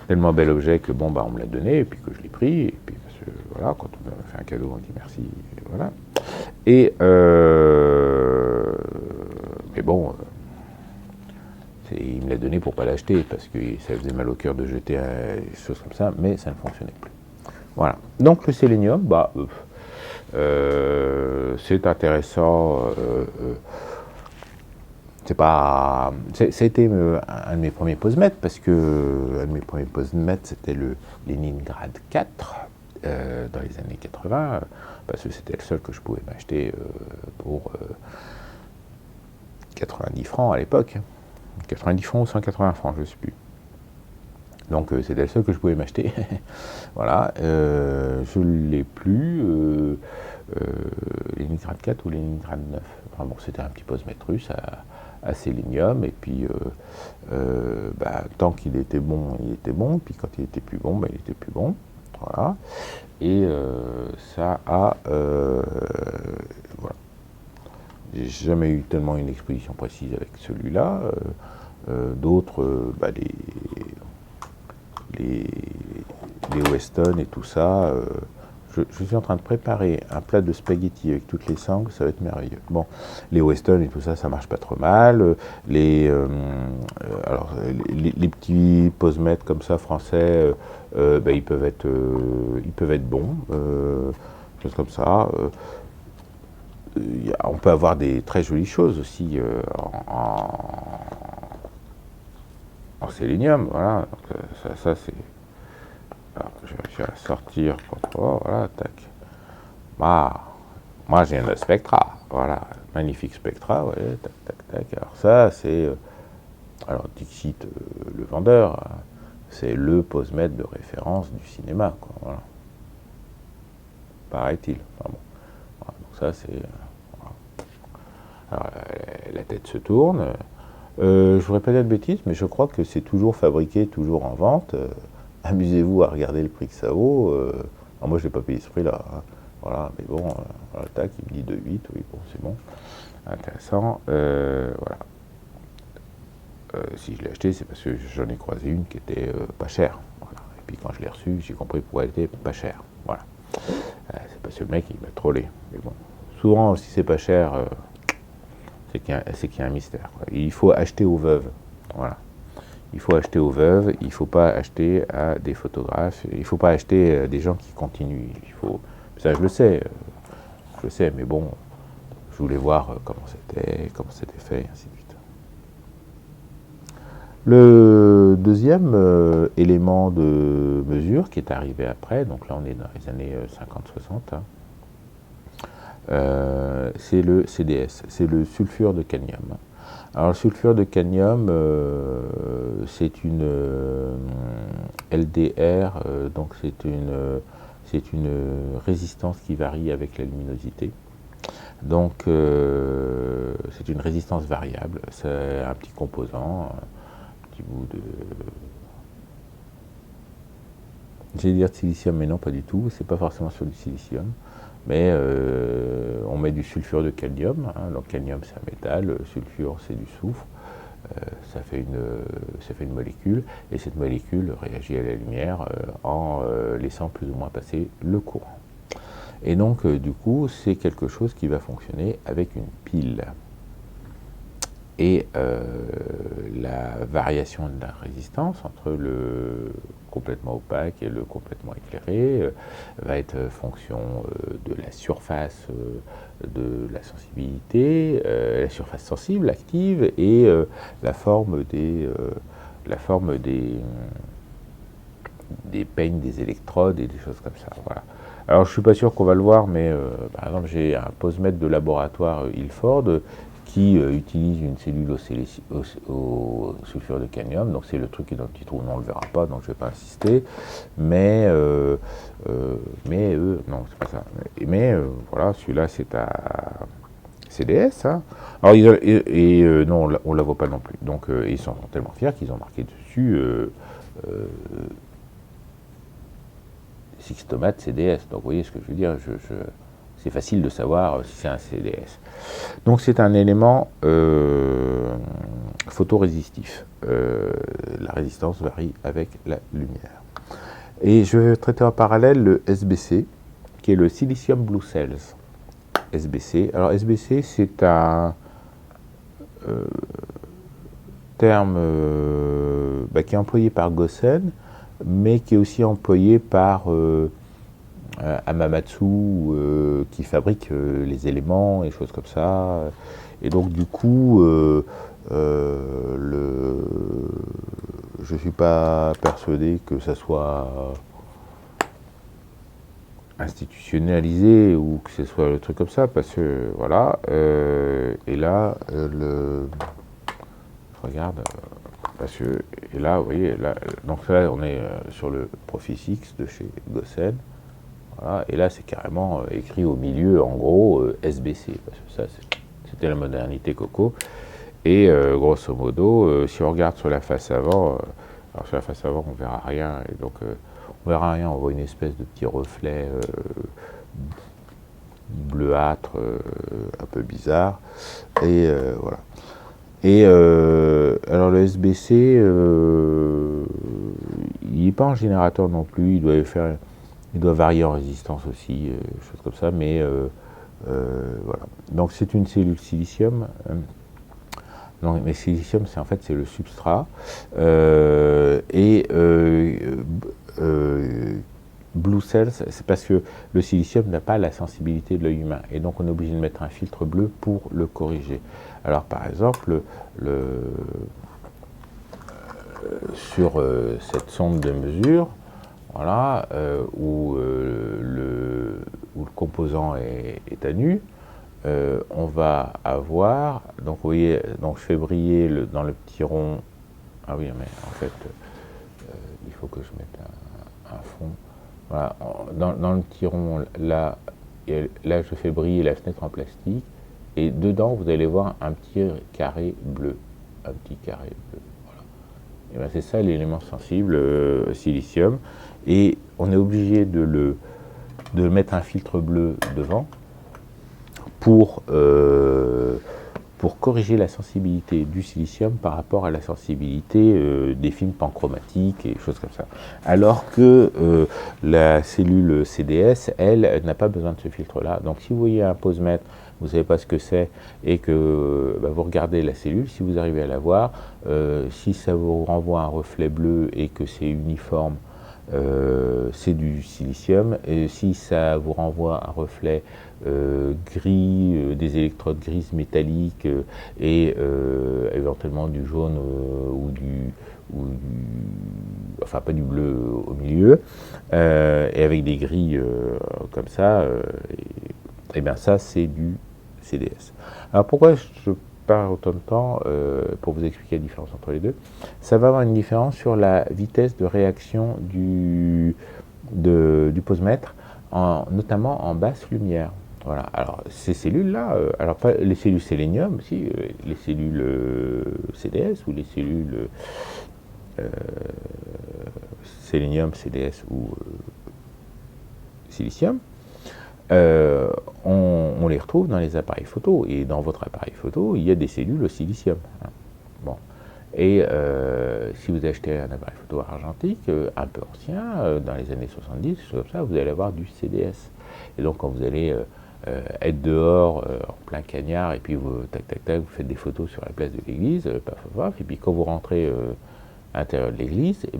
Tellement bel objet que on me l'a donné et puis que je l'ai pris et puis parce que voilà, quand on me fait un cadeau on dit merci et voilà. Et mais bon, il me l'a donné pour pas l'acheter parce que ça faisait mal au cœur de jeter des choses comme ça, mais ça ne fonctionnait plus. Voilà. Donc le sélénium, c'est intéressant. C'était un de mes premiers posemètres parce que un de mes premiers posemètres c'était le Leningrad 4 dans les années 80 parce que c'était le seul que je pouvais m'acheter pour 90 francs à l'époque. 90 francs ou 180 francs, je ne sais plus. Donc c'était le seul que je pouvais m'acheter. Voilà, je ne l'ai plus. Leningrad 4 ou Leningrad 9. Enfin bon, c'était un petit posemètre russe à sélénium, et puis tant qu'il était bon, il était bon, puis quand il était plus bon, il était plus bon. Voilà. Et ça a. Voilà. J'ai jamais eu tellement une exposition précise avec celui-là. D'autres, les Weston et tout ça, je suis en train de préparer un plat de spaghettis avec toutes les sangles, ça va être merveilleux. Bon, les western et tout ça, ça marche pas trop mal. Alors, les petits posemètres comme ça français, ben, ils peuvent être bons, choses comme ça. On peut avoir des très jolies choses aussi en sélénium, voilà. Donc, ça c'est. Alors, je vais réussir à sortir. Voilà, tac. Moi j'ai un Spectra, voilà, magnifique Spectra, ouais, tac, tac, tac. Alors ça c'est. Alors Dixit, le vendeur, hein, c'est le posemètre de référence du cinéma, quoi, voilà. Paraît-il. Enfin, bon. Voilà, donc ça c'est. Alors, la tête se tourne. Je ne voudrais pas dire de bêtises, mais je crois que c'est toujours fabriqué, toujours en vente. Amusez-vous à regarder le prix que ça vaut. Alors moi, je n'ai pas payé ce prix-là. Hein. Voilà, mais bon, voilà, tac, il me dit 2,8. Oui, bon, c'est bon. Intéressant. Voilà. Si je l'ai acheté, c'est parce que j'en ai croisé une qui était pas chère. Voilà. Et puis quand je l'ai reçue, j'ai compris pourquoi elle était pas chère. Voilà. C'est parce que le mec, il m'a trollé. Mais bon, souvent, si c'est pas cher, c'est qu'il y a un mystère, quoi. Il faut acheter aux veuves. Voilà. Il faut acheter aux veuves, il ne faut pas acheter à des photographes, il ne faut pas acheter à des gens qui continuent. Ça, je le sais, mais bon, je voulais voir comment c'était fait, et ainsi de suite. Le deuxième élément de mesure qui est arrivé après, donc là on est dans les années 50-60, hein, c'est le CDS, c'est le sulfure de cadmium. Alors le sulfure de cadmium, c'est une LDR, donc c'est une résistance qui varie avec la luminosité. Donc c'est une résistance variable, c'est un petit composant, un petit bout de... J'allais dire de silicium, mais non, pas du tout, c'est pas forcément sur du silicium. Mais on met du sulfure de cadmium, hein, donc cadmium c'est un métal, sulfure c'est du soufre, ça fait une molécule, et cette molécule réagit à la lumière en laissant plus ou moins passer le courant. Et donc du coup c'est quelque chose qui va fonctionner avec une pile. Et la variation de la résistance entre le complètement opaque et le complètement éclairé va être fonction de la surface de la sensibilité, la surface sensible, active, et la forme des peignes, des électrodes et des choses comme ça. Voilà. Alors je ne suis pas sûr qu'on va le voir, mais par exemple j'ai un posemètre de laboratoire Ilford qui utilise une cellule au sulfure de cadmium, donc c'est le truc qui est dans le petit trou, non, on ne le verra pas, donc je ne vais pas insister, mais non, c'est pas ça, mais voilà, celui-là c'est à CDS, hein. Alors, non, on ne la voit pas non plus, donc ils sont tellement fiers qu'ils ont marqué dessus Sixtomat CDS, donc vous voyez ce que je veux dire, c'est facile de savoir si c'est un CDS. Donc c'est un élément photorésistif. La résistance varie avec la lumière. Et je vais traiter en parallèle le SBC, qui est le Silicium Blue Cells. SBC. Alors SBC, c'est un terme qui est employé par Gosen, mais qui est aussi employé par Hamamatsu, qui fabrique les éléments et choses comme ça. Et donc du coup, je ne suis pas persuadé que ça soit institutionnalisé ou que ce soit le truc comme ça, parce que voilà. Et là, je regarde. Parce que, et là, vous voyez, là, donc là, on est sur le Profix de chez Gosen. Voilà, et là, c'est carrément écrit au milieu, en gros, SBC, parce que ça, c'était la modernité coco. Et grosso modo, si on regarde sur la face avant, alors sur la face avant, on verra rien, et donc on verra rien, on voit une espèce de petit reflet bleuâtre, un peu bizarre, et voilà. Et alors le SBC, il n'est pas en générateur non plus, il doit faire Il doit varier en résistance aussi, choses comme ça, mais voilà. Donc c'est une cellule silicium. Non, mais silicium, c'est en fait c'est le substrat. Blue cells, c'est parce que le silicium n'a pas la sensibilité de l'œil humain, et donc on est obligé de mettre un filtre bleu pour le corriger. Alors par exemple, sur cette sonde de mesure, voilà, où le composant est à nu, on va avoir, donc vous voyez, donc je fais briller dans le petit rond, ah oui, mais en fait, il faut que je mette un fond, voilà, dans le petit rond, là, je fais briller la fenêtre en plastique, et dedans, vous allez voir un petit carré bleu, voilà. Et bien c'est ça l'élément sensible, silicium, et on est obligé de mettre un filtre bleu devant, pour corriger la sensibilité du silicium par rapport à la sensibilité des films panchromatiques et choses comme ça. Alors que la cellule CDS, elle n'a pas besoin de ce filtre-là. Donc si vous voyez un posemètre, vous ne savez pas ce que c'est, et que vous regardez la cellule, si vous arrivez à la voir, si ça vous renvoie un reflet bleu et que c'est uniforme, c'est du silicium, et si ça vous renvoie un reflet gris, des électrodes grises métalliques et éventuellement du jaune enfin pas du bleu au milieu, et avec des grilles comme ça, et bien ça c'est du CDS. Alors pourquoi je parle autant de temps pour vous expliquer la différence entre les deux? Ça va avoir une différence sur la vitesse de réaction du posemètre, notamment en basse lumière. Voilà. Alors ces cellules-là, alors pas les cellules sélénium, si les cellules CDS ou les cellules sélénium, CDS ou silicium, on les retrouve dans les appareils photo, et dans votre appareil photo, il y a des cellules au silicium. Bon. Et si vous achetez un appareil photo argentique un peu ancien, dans les années 70, comme ça, vous allez avoir du CDS. Et donc quand vous allez être dehors en plein cagnard, et puis vous, tac, vous faites des photos sur la place de l'église, et puis quand vous rentrez à l'intérieur de l'église, et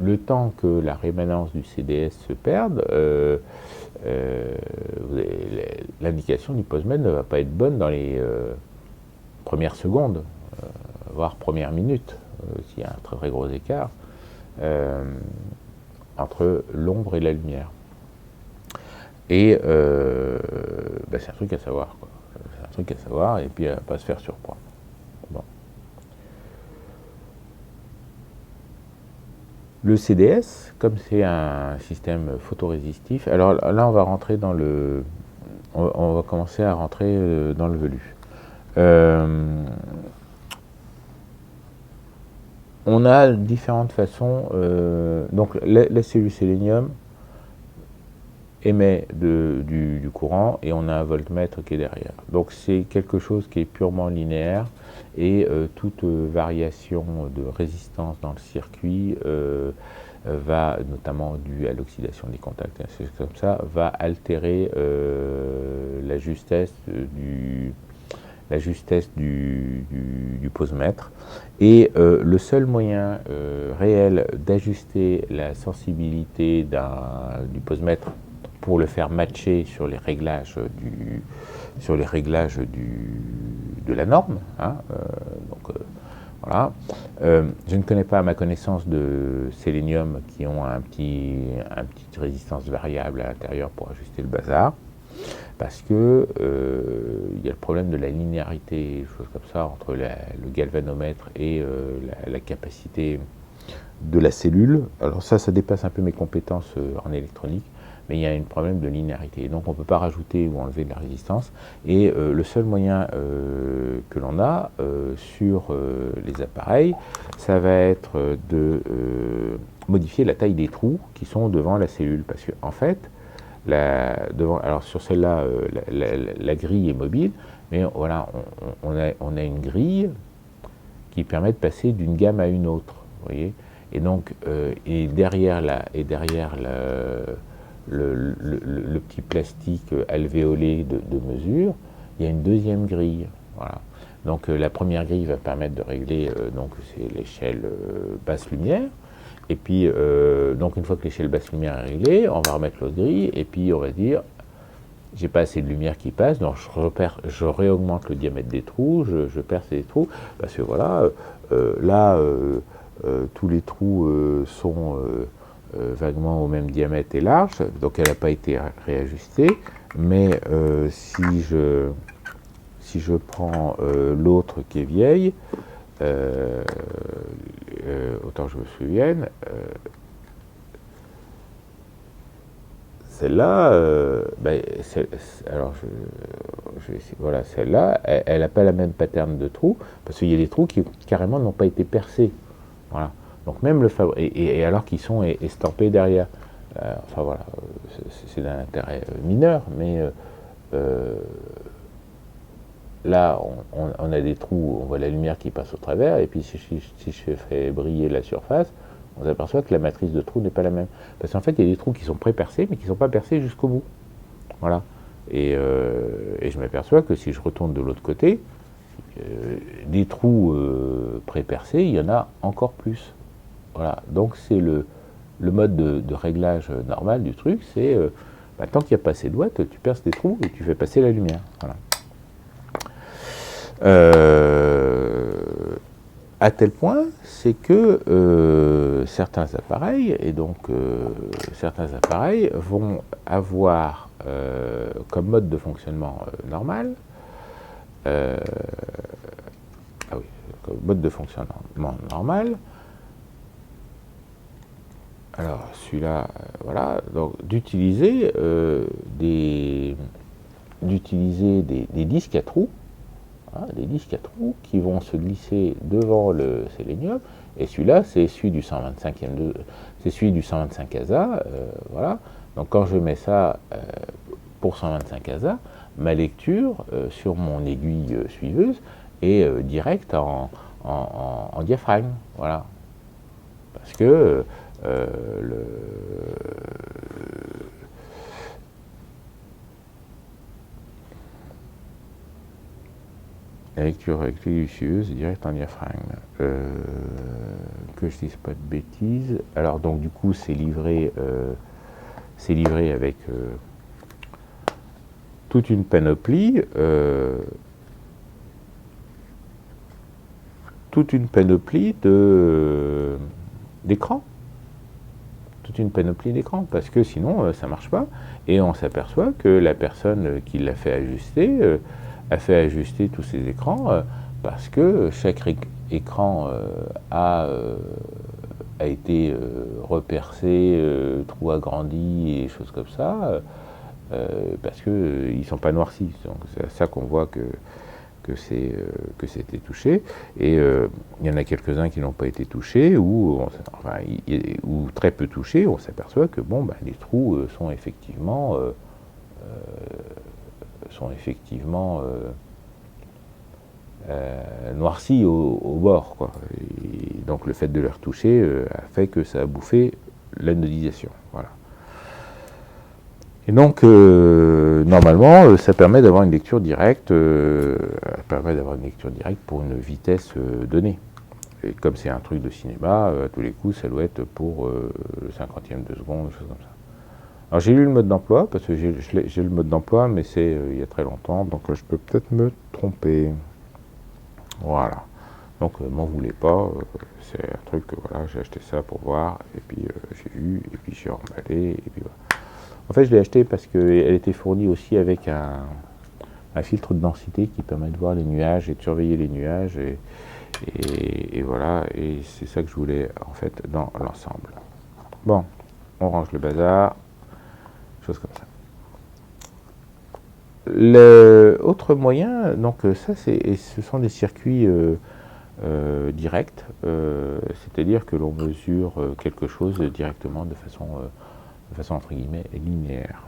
le temps que la rémanence du CDS se perde, l'indication du posemètre ne va pas être bonne dans les premières secondes, voire premières minutes, s'il y a un très très gros écart entre l'ombre et la lumière. Et c'est un truc à savoir, quoi. C'est un truc à savoir, et puis à ne pas se faire surprendre. Bon. Le CDS, comme c'est un système photorésistif, alors là on va rentrer dans le, on va commencer à rentrer dans le velu. On a différentes façons, donc la cellule sélénium émet du courant, et on a un voltmètre qui est derrière. Donc c'est quelque chose qui est purement linéaire, et toute variation de résistance dans le circuit va, notamment due à l'oxydation des contacts, et ainsi comme ça, va altérer la justesse du posemètre. Et le seul moyen réel d'ajuster la sensibilité du posemètre pour le faire matcher sur les réglages de la norme, voilà. Je ne connais pas, à ma connaissance, de sélénium qui ont une petite résistance variable à l'intérieur pour ajuster le bazar, parce que il y a le problème de la linéarité, choses comme ça, entre le galvanomètre et la capacité de la cellule. Alors ça dépasse un peu mes compétences en électronique, mais il y a un problème de linéarité. Donc on ne peut pas rajouter ou enlever de la résistance. Et le seul moyen que l'on a sur les appareils, ça va être de modifier la taille des trous qui sont devant la cellule. Parce qu'en fait, alors sur celle-là, la grille est mobile, mais voilà, on a une grille qui permet de passer d'une gamme à une autre. Vous voyez. Et donc, et derrière le petit plastique alvéolé de mesure, il y a une deuxième grille. Voilà. Donc la première grille va permettre de régler, donc c'est l'échelle basse lumière. Et puis, donc une fois que l'échelle basse lumière est réglée, on va remettre l'autre grille, et puis on va dire, j'ai pas assez de lumière qui passe, donc je réaugmente le diamètre des trous, je perce les trous, parce que voilà, là, tous les trous sont vaguement au même diamètre et large, donc elle n'a pas été réajustée, mais si je prends l'autre qui est vieille, autant que je me souvienne, celle-là, alors voilà, celle-là, elle n'a pas la même pattern de trous, parce qu'il y a des trous qui carrément n'ont pas été percés. Voilà. Donc même le et alors qu'ils sont estampés derrière. Enfin voilà, c'est d'un intérêt mineur, mais là, on a des trous, on voit la lumière qui passe au travers, et puis si je fais briller la surface, on s'aperçoit que la matrice de trous n'est pas la même. Parce qu'en fait, il y a des trous qui sont pré-percés, mais qui ne sont pas percés jusqu'au bout. Voilà. Et je m'aperçois que si je retourne de l'autre côté, des trous pré-percés, il y en a encore plus. Voilà. Donc c'est le mode de réglage normal du truc, c'est tant qu'il n'y a pas assez de watts, tu perces des trous et tu fais passer la lumière. Voilà. À tel point, c'est que certains appareils, certains appareils vont avoir comme mode de fonctionnement normal, comme mode de fonctionnement normal, alors celui-là, voilà, donc d'utiliser des disques à trous, des disques à trous qui vont se glisser devant le sélénium, et celui-là c'est celui du 125 ASA, voilà. Donc quand je mets ça pour 125 ASA, ma lecture sur mon aiguille suiveuse est directe en diaphragme, voilà. Parce que la lecture avec l'aiguille suiveuse est directe en diaphragme. Que je dise pas de bêtises. Alors donc du coup c'est livré avec toute une panoplie d'écrans. Toute une panoplie d'écrans, parce que sinon ça marche pas. Et on s'aperçoit que la personne qui l'a fait ajuster a fait ajuster tous ces écrans parce que chaque écran a été repercé, trou agrandi et choses comme ça, parce qu'ils ne sont pas noircis. Donc c'est à ça qu'on voit que c'était touché, et il y en a quelques-uns qui n'ont pas été touchés, ou très peu touchés. On s'aperçoit que les trous sont effectivement noircis au bord, quoi. Et donc le fait de les retoucher a fait que ça a bouffé l'anodisation. Voilà. Et donc, normalement, ça permet d'avoir une lecture directe, pour une vitesse donnée. Et comme c'est un truc de cinéma, à tous les coups, ça doit être pour le 50e de seconde, des choses comme ça. Alors j'ai lu le mode d'emploi, parce que j'ai le mode d'emploi, mais c'est il y a très longtemps, donc je peux peut-être me tromper. Voilà. Donc m'en voulez pas, c'est un truc que voilà, j'ai acheté ça pour voir, et puis j'ai vu, et puis j'ai emballé, et puis voilà. En fait, je l'ai acheté parce qu'elle était fournie aussi avec un filtre de densité qui permet de voir les nuages et de surveiller les nuages. Et voilà, et c'est ça que je voulais en fait dans l'ensemble. Bon, on range le bazar, chose comme ça. L'autre moyen, donc ça, ce sont des circuits directs, c'est-à-dire que l'on mesure quelque chose directement de façon entre guillemets linéaire.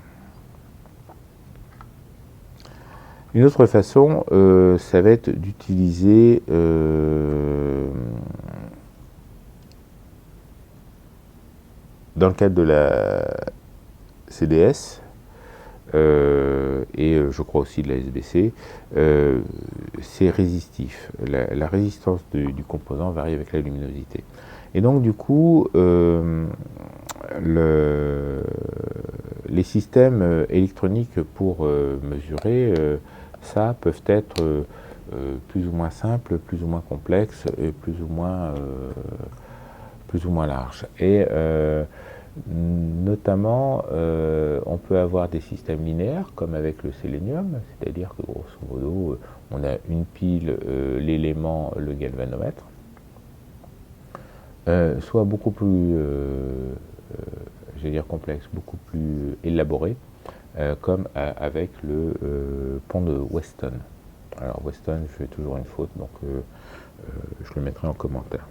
Une autre façon, ça va être d'utiliser dans le cadre de la CDS, et je crois aussi de la SBC, c'est résistif. La résistance du composant varie avec la luminosité. Et donc du coup, les systèmes électroniques pour mesurer ça peuvent être plus ou moins simples, plus ou moins complexes, et plus ou moins larges. Et notamment, on peut avoir des systèmes linéaires, comme avec le sélénium, c'est-à-dire que grosso modo, on a une pile, l'élément, le galvanomètre, soit beaucoup plus, je vais dire complexe, beaucoup plus élaboré, comme avec le pont de Weston. Alors Weston, je fais toujours une faute, donc je le mettrai en commentaire.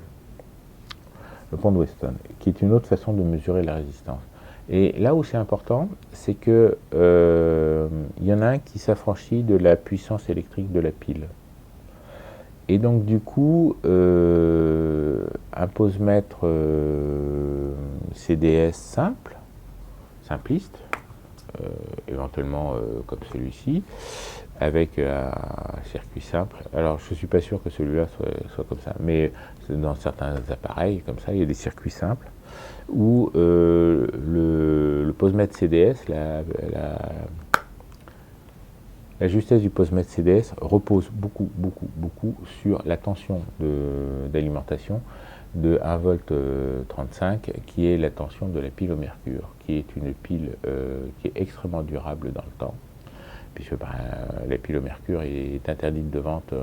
Le pont de Weston, qui est une autre façon de mesurer la résistance. Et là où c'est important, c'est que y en a un qui s'affranchit de la puissance électrique de la pile. Et donc du coup, un posemètre CDS simpliste, éventuellement comme celui-ci, avec un circuit simple. Alors je ne suis pas sûr que celui-là soit comme ça, mais dans certains appareils comme ça, il y a des circuits simples où le posemètre CDS, la justesse du posemètre CDS repose beaucoup sur la tension d'alimentation de 1,35 V, qui est la tension de la pile au mercure, qui est une pile qui est extrêmement durable dans le temps, puisque la pile au mercure est interdite de vente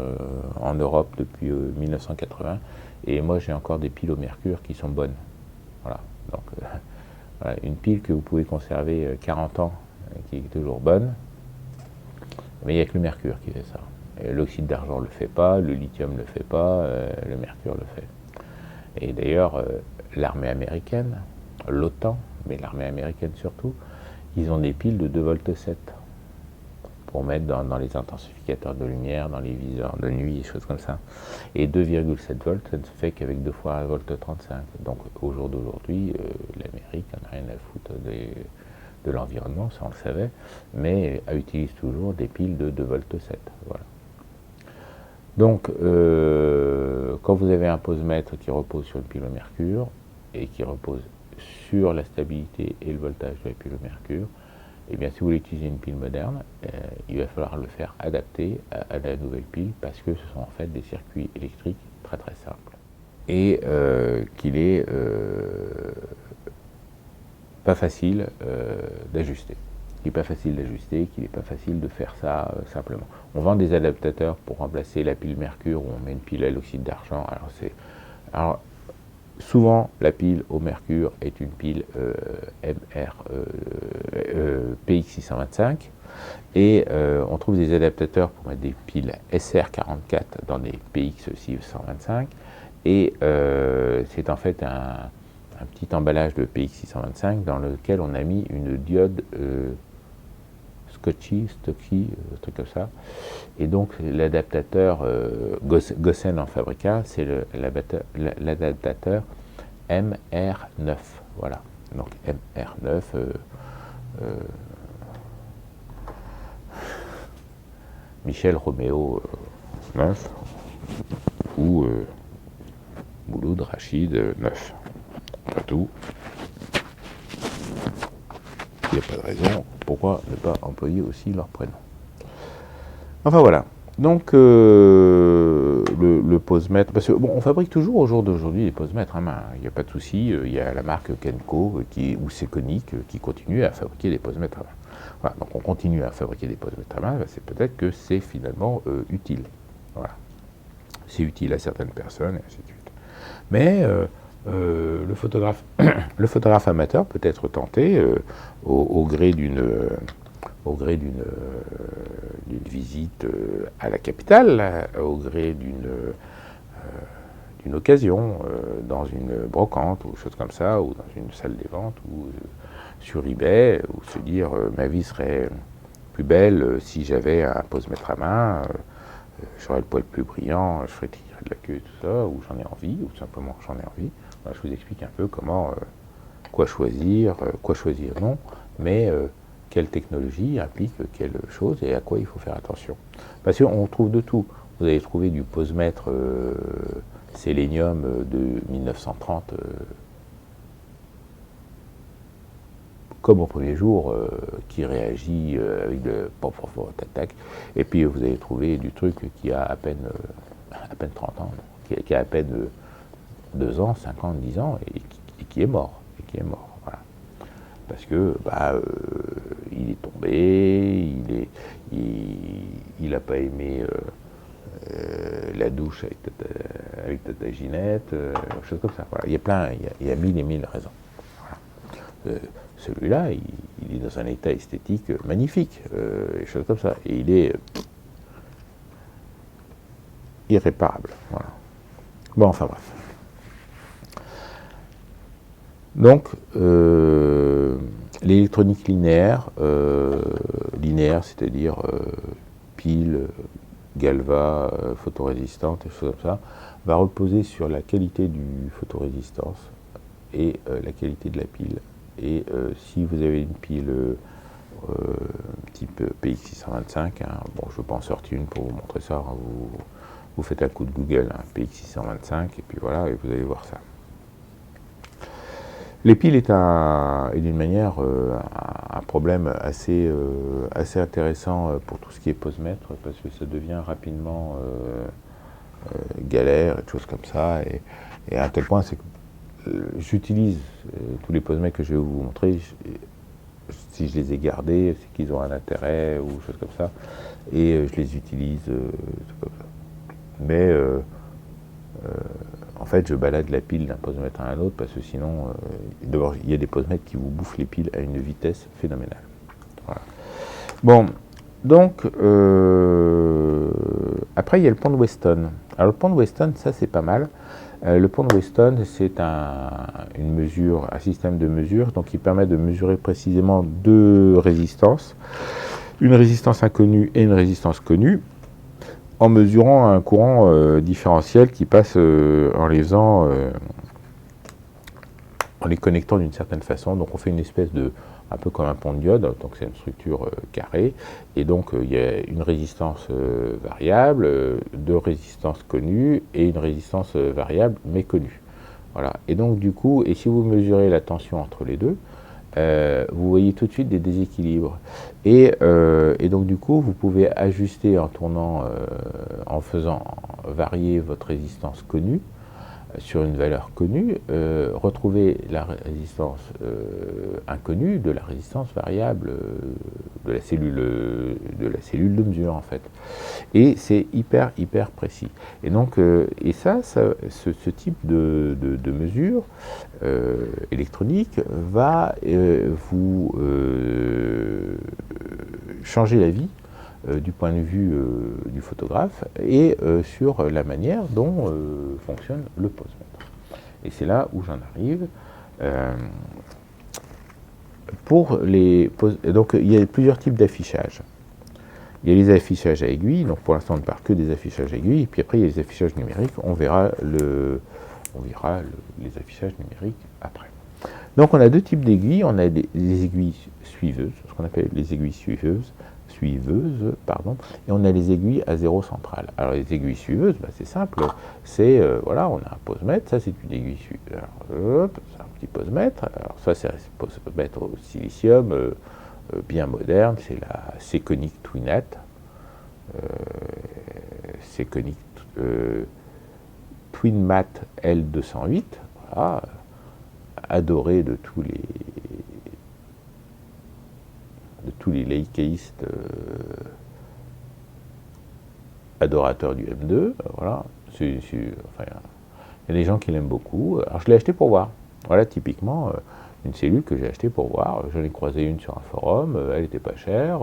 en Europe depuis 1980, et moi j'ai encore des piles au mercure qui sont bonnes. Voilà, donc voilà, une pile que vous pouvez conserver 40 ans, qui est toujours bonne, mais il n'y a que le mercure qui fait ça. L'oxyde d'argent ne le fait pas, le lithium ne le fait pas, le mercure le fait. Et d'ailleurs, l'armée américaine, l'OTAN, mais l'armée américaine surtout, ils ont des piles de 2,7 V pour mettre dans les intensificateurs de lumière, dans les viseurs de nuit, des choses comme ça. Et 2,7 volts, ça ne se fait qu'avec 2 fois 1,35 V. Donc au jour d'aujourd'hui, l'Amérique n'a rien à foutre de l'environnement, ça on le savait, mais elle utilise toujours des piles de 2,7 V. Voilà. Donc, quand vous avez un posemètre qui repose sur une pile au mercure et qui repose sur la stabilité et le voltage de la pile au mercure, eh bien, si vous voulez utiliser une pile moderne, il va falloir le faire adapter à la nouvelle pile, parce que ce sont en fait des circuits électriques très simples. Et qu'il est pas facile d'ajuster. Qu'il n'est pas facile d'ajuster, qu'il n'est pas facile de faire ça simplement. On vend des adaptateurs pour remplacer la pile mercure, où on met une pile à l'oxyde d'argent. Alors souvent, la pile au mercure est une pile PX625, et on trouve des adaptateurs pour mettre des piles SR44 dans des PX625, et c'est en fait un petit emballage de PX625 dans lequel on a mis une diode Stocky, un truc comme ça. Et donc l'adaptateur, Gossen en fabrica, c'est l'adaptateur MR9. Voilà, donc MR9, Michel Roméo 9, ou Mouloud Rachid 9. Pas tout. Il n'y a pas de raison pourquoi ne pas employer aussi leur prénom. Enfin voilà. Donc le posemètre, parce que bon, on fabrique toujours au jour d'aujourd'hui des posemètres à main, il n'y a pas de souci. Il y a la marque Kenko ou Seconic qui continue à fabriquer des posemètres à main. Voilà, donc on continue à fabriquer des posemètres à main, c'est peut-être que c'est finalement utile. Voilà. C'est utile à certaines personnes, et ainsi de suite. Mais le photographe amateur peut être tenté au gré d'une visite à la capitale, au gré d'une occasion, dans une brocante ou chose comme ça, ou dans une salle des ventes, ou sur eBay, ou se dire ma vie serait plus belle si j'avais un posemètre à main, j'aurais le poil plus brillant, je ferais tirer de la queue et tout ça, ou j'en ai envie, ou tout simplement j'en ai envie. Je vous explique un peu comment quoi choisir non, mais quelle technologie implique quelle chose et à quoi il faut faire attention. Parce qu'on trouve de tout. Vous allez trouver du posemètre sélénium de 1930 comme au premier jour, qui réagit avec le tac, et puis vous allez trouver du truc qui a à peine 30 ans, qui a à peine 2 ans, 5 ans, 10 ans, et qui est mort. Voilà. Parce que il est tombé, il n'a pas aimé la douche avec Tata Ginette, choses comme ça. Voilà. Il y a mille et mille raisons. Voilà. Celui-là, il est dans un état esthétique magnifique, des choses comme ça. Et il est irréparable. Voilà. Bon, enfin bref. Donc, l'électronique linéaire, c'est-à-dire pile, galva, photorésistante, des choses comme ça, va reposer sur la qualité du photorésistance et la qualité de la pile. Et si vous avez une pile type PX625, bon, je ne vais pas en sortir une pour vous montrer ça, vous faites un coup de Google, PX625, et puis voilà, et vous allez voir ça. Les piles est d'une manière un problème assez intéressant pour tout ce qui est posemètre, parce que ça devient rapidement galère et des choses comme ça, et à un tel point, c'est que j'utilise tous les posemètres que je vais vous montrer, si je les ai gardés, c'est qu'ils ont un intérêt ou choses comme ça, et je les utilise comme ça. Mais en fait, je balade la pile d'un posemètre à un autre, parce que sinon, d'abord, il y a des posemètres qui vous bouffent les piles à une vitesse phénoménale. Voilà. Bon, donc, après, il y a le pont de Weston. Alors, le pont de Weston, ça, c'est pas mal. Le pont de Weston, c'est un système de mesure, donc qui permet de mesurer précisément deux résistances, une résistance inconnue et une résistance connue, en mesurant un courant différentiel qui passe en les connectant d'une certaine façon. Donc on fait une espèce de, un peu comme un pont de diode, donc c'est une structure carrée, et donc il y a une résistance variable, deux résistances connues, et une résistance variable mais connue. Voilà. Et donc du coup, et si vous mesurez la tension entre les deux, vous voyez tout de suite des déséquilibres. Et donc du coup, vous pouvez ajuster en tournant, en faisant varier votre résistance connue sur une valeur connue, retrouver la résistance inconnue de la résistance variable de la cellule de mesure en fait. Et c'est hyper précis. Et donc, ce type de mesure électronique va vous changer la vie du point de vue du photographe et sur la manière dont fonctionne le posemètre. Et c'est là où j'en arrive. Donc il y a plusieurs types d'affichage. Il y a les affichages à aiguille, donc pour l'instant on ne parle que des affichages à aiguille, et puis après il y a les affichages numériques, on verra les affichages numériques après. Donc on a deux types d'aiguilles, on a des aiguilles suiveuses, ce qu'on appelle les aiguilles suiveuses, et on a les aiguilles à zéro central. Alors les aiguilles suiveuses, c'est simple, c'est, voilà, on a un posemètre, ça c'est une aiguille suiveuse, c'est un petit posemètre, alors ça c'est un posemètre au silicium, bien moderne, c'est la Sekonic Twinat, Sekonic Twinmat L208, voilà, adoré de tous les leichéistes adorateurs du M2, voilà. Enfin, il y a des gens qui l'aiment beaucoup. Alors je l'ai acheté pour voir. Voilà, typiquement, une cellule que j'ai achetée pour voir. J'en ai croisé une sur un forum, elle n'était pas chère,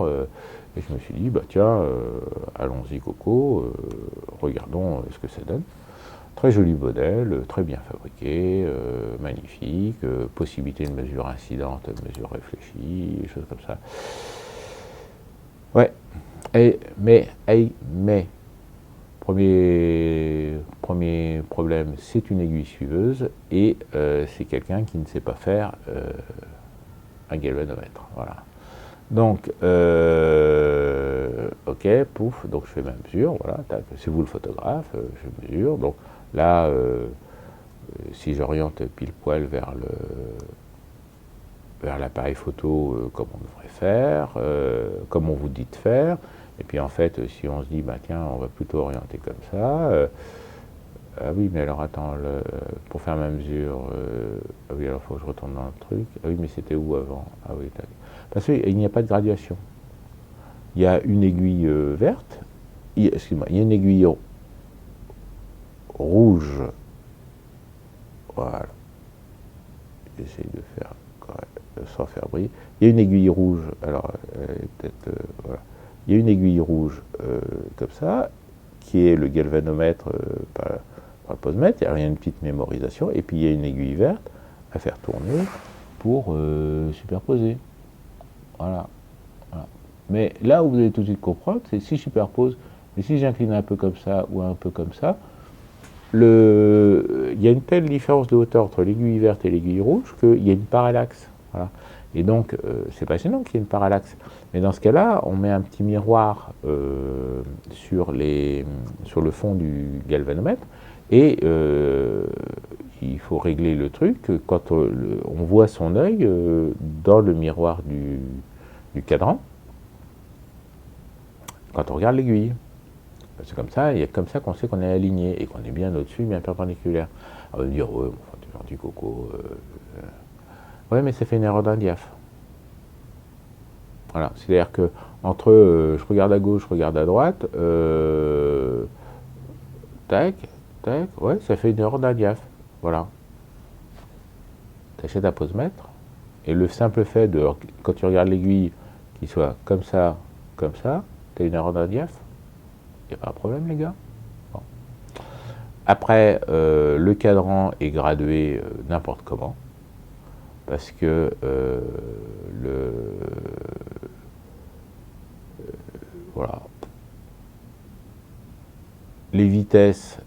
et je me suis dit, tiens, allons-y Coco, regardons ce que ça donne. Très joli modèle, très bien fabriqué, magnifique, possibilité de mesure incidente, mesure réfléchie, des choses comme ça. Ouais, mais premier problème, c'est une aiguille suiveuse et c'est quelqu'un qui ne sait pas faire un galvanomètre. Voilà. Donc, ok, pouf, donc je fais ma mesure, voilà, c'est vous le photographe, je mesure. Donc là, si j'oriente pile poil vers l'appareil photo comme on devrait faire, comme on vous dit de faire, et puis en fait, si on se dit, bah tiens, on va plutôt orienter comme ça, ah oui, mais alors attends, pour faire ma mesure, ah oui, alors il faut que je retourne dans le truc, ah oui, mais c'était où avant? Ah oui, tac. Parce qu'il n'y a pas de graduation. Il y a une aiguille verte, excuse-moi, il y a une aiguille rouge, voilà, j'essaye de faire sans faire briller. Il y a une aiguille rouge, alors peut-être, voilà, il y a une aiguille rouge comme ça, qui est le galvanomètre par le posemètre, il y a une petite mémorisation, et puis il y a une aiguille verte à faire tourner pour superposer. Voilà. Voilà. Mais là où vous allez tout de suite comprendre, c'est si je superpose, et si j'incline un peu comme ça ou un peu comme ça, il y a une telle différence de hauteur entre l'aiguille verte et l'aiguille rouge qu'il y a une parallaxe. Voilà. Et donc, c'est pas gênant qu'il y ait une parallaxe. Mais dans ce cas-là, on met un petit miroir sur le fond du galvanomètre et il faut régler le truc quand on voit son œil dans le miroir du cadran quand on regarde l'aiguille. C'est comme ça, il y a comme ça qu'on sait qu'on est aligné et qu'on est bien au-dessus, bien perpendiculaire. On va me dire, ouais, enfin, t'es gentil coco. Ouais, mais ça fait une erreur d'un diaph. Voilà, c'est-à-dire que entre je regarde à gauche, je regarde à droite, tac, tac, ouais, ça fait une erreur d'un diaph. Voilà. T'achètes un posemètre, et le simple fait de, quand tu regardes l'aiguille, qu'il soit comme ça, t'as une erreur d'un diaph. Il n'y a pas de problème, les gars. Bon. Après, le cadran est gradué n'importe comment, parce que voilà. Les vitesses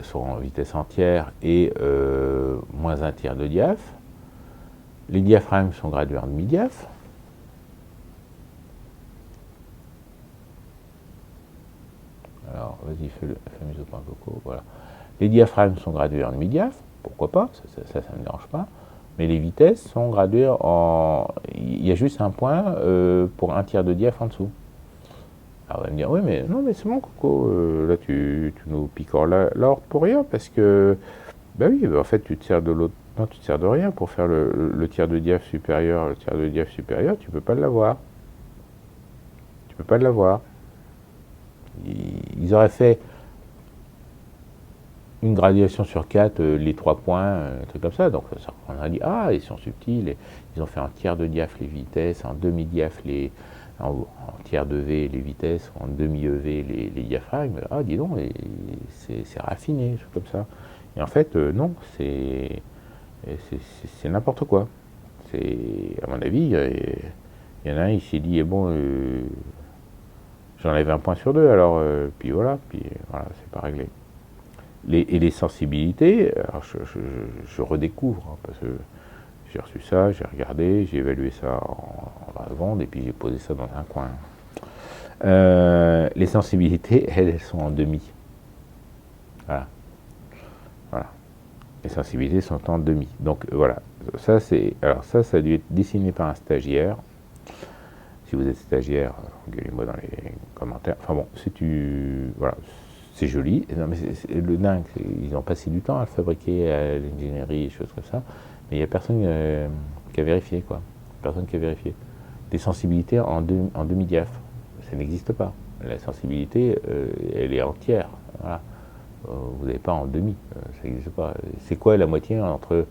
sont en vitesse entière et moins un tiers de diaph. Les diaphragmes sont gradués en demi-diaph. Alors, vas-y, fais-moi au point coco, voilà. Les diaphragmes sont gradués en demi-diaph, pourquoi pas, ça ne me dérange pas. Mais les vitesses sont graduées en... Il y a juste un point pour un tiers de diaph en dessous. Alors, on va me dire, oui, mais non, mais c'est bon, coco, là, tu nous picores l'or pour rien, parce que, ben oui, en fait, tu te sers de l'autre... Non, tu te sers de rien pour faire le tiers de diaph supérieur. Le tiers de diaph supérieur, tu peux pas l'avoir. Tu peux pas l'avoir. Ils auraient fait une graduation sur 4, les 3 points, un truc comme ça. Donc on a dit, ah, ils sont subtils, ils ont fait en tiers de diaph les vitesses, en demi-diaph en tiers de V les vitesses, en demi-EV les diaphragmes. Ah, dis donc, c'est raffiné, comme ça. Et en fait, non, c'est n'importe quoi. À mon avis, il y en a un, il s'est dit, eh bon, j'enlève un point sur deux, alors, puis voilà, c'est pas réglé. Et les sensibilités, alors je redécouvre, hein, parce que j'ai reçu ça, j'ai regardé, j'ai évalué ça en vente, et puis j'ai posé ça dans un coin. Les sensibilités, elles sont en demi. Voilà. Les sensibilités sont en demi. Donc voilà, ça a dû être dessiné par un stagiaire. Si vous êtes stagiaire, gueulez-moi dans les commentaires. Enfin bon, voilà, c'est joli. Non, mais le dingue, ils ont passé du temps à le fabriquer, à l'ingénierie, des choses comme ça. Mais il n'y a personne qui a vérifié, quoi. Personne qui a vérifié. Des sensibilités en demi-diaph, ça n'existe pas. La sensibilité, elle est entière. Voilà. Vous n'avez pas en demi, ça n'existe pas. C'est quoi la moitié entre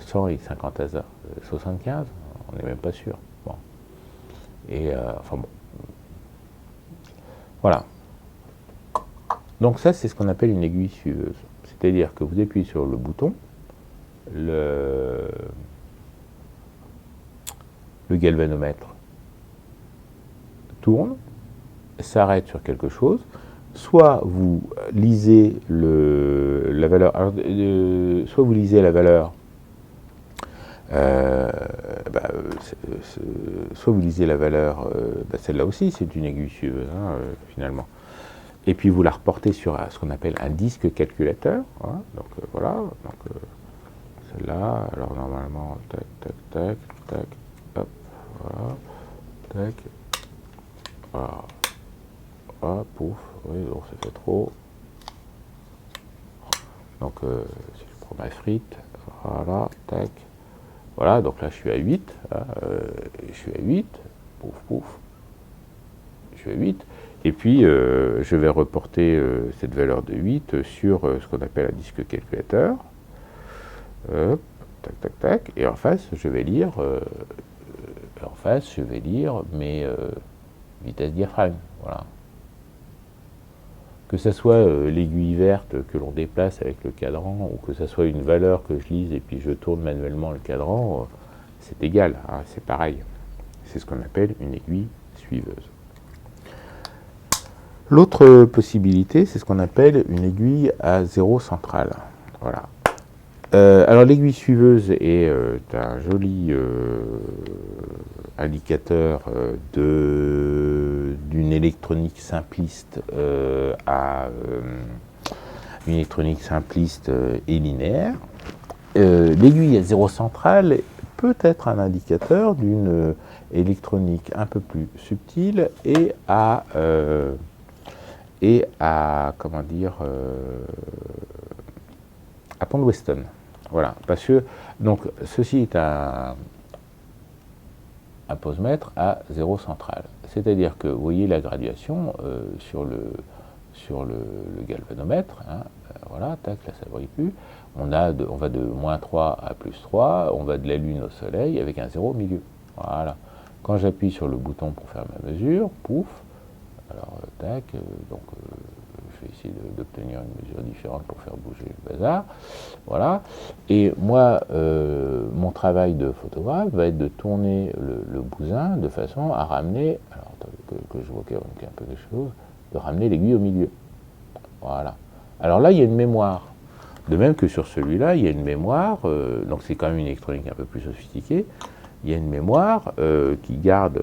100 et 50 hasards 75? On n'est même pas sûr. Bon. Et enfin bon. Voilà. Donc ça, c'est ce qu'on appelle une aiguille suiveuse. C'est-à-dire que vous appuyez sur le bouton, le galvanomètre tourne, s'arrête sur quelque chose, soit vous lisez la valeur, soit vous lisez la valeur, soit vous lisez la valeur, celle-là aussi c'est une aiguille suiveuse finalement, et puis vous la reportez sur ce qu'on appelle un disque calculateur, hein, donc voilà, donc celle-là, alors normalement, tac, tac, tac, tac, hop, voilà, tac, voilà, ah, pouf, oui, donc ça fait trop. Donc, si je prends ma frite, voilà, tac, voilà, donc là je suis à 8, hein, je suis à 8, pouf, pouf, je suis à 8, et puis je vais reporter cette valeur de 8 sur ce qu'on appelle un disque calculateur, tac, tac, tac, et en face je vais lire, mes vitesses diaphragme, voilà. Que ce soit l'aiguille verte que l'on déplace avec le cadran, ou que ce soit une valeur que je lise et puis je tourne manuellement le cadran, c'est égal, hein, c'est pareil. C'est ce qu'on appelle une aiguille suiveuse. L'autre possibilité, c'est ce qu'on appelle une aiguille à zéro central. Voilà. Alors l'aiguille suiveuse est un joli indicateur d'une électronique simpliste à une électronique simpliste et linéaire. L'aiguille à zéro central peut être un indicateur d'une électronique un peu plus subtile et à comment dire, à pont de Weston. Voilà, parce que donc ceci est un posemètre à zéro central. C'est-à-dire que vous voyez la graduation sur le galvanomètre, hein, voilà, tac, là ça ne brille plus. On va de moins 3 à plus 3, on va de la Lune au Soleil avec un zéro au milieu. Voilà. Quand j'appuie sur le bouton pour faire ma mesure, pouf, alors tac, donc je vais essayer d'obtenir une mesure différente pour faire bouger le bazar. Voilà. Et moi, mon travail de photographe va être de tourner le bousin de façon à ramener, alors que je vois qu'il y a un peu de choses, de ramener l'aiguille au milieu. Voilà. Alors là, il y a une mémoire. De même que sur celui-là, il y a une mémoire, donc c'est quand même une électronique un peu plus sophistiquée, il y a une mémoire qui garde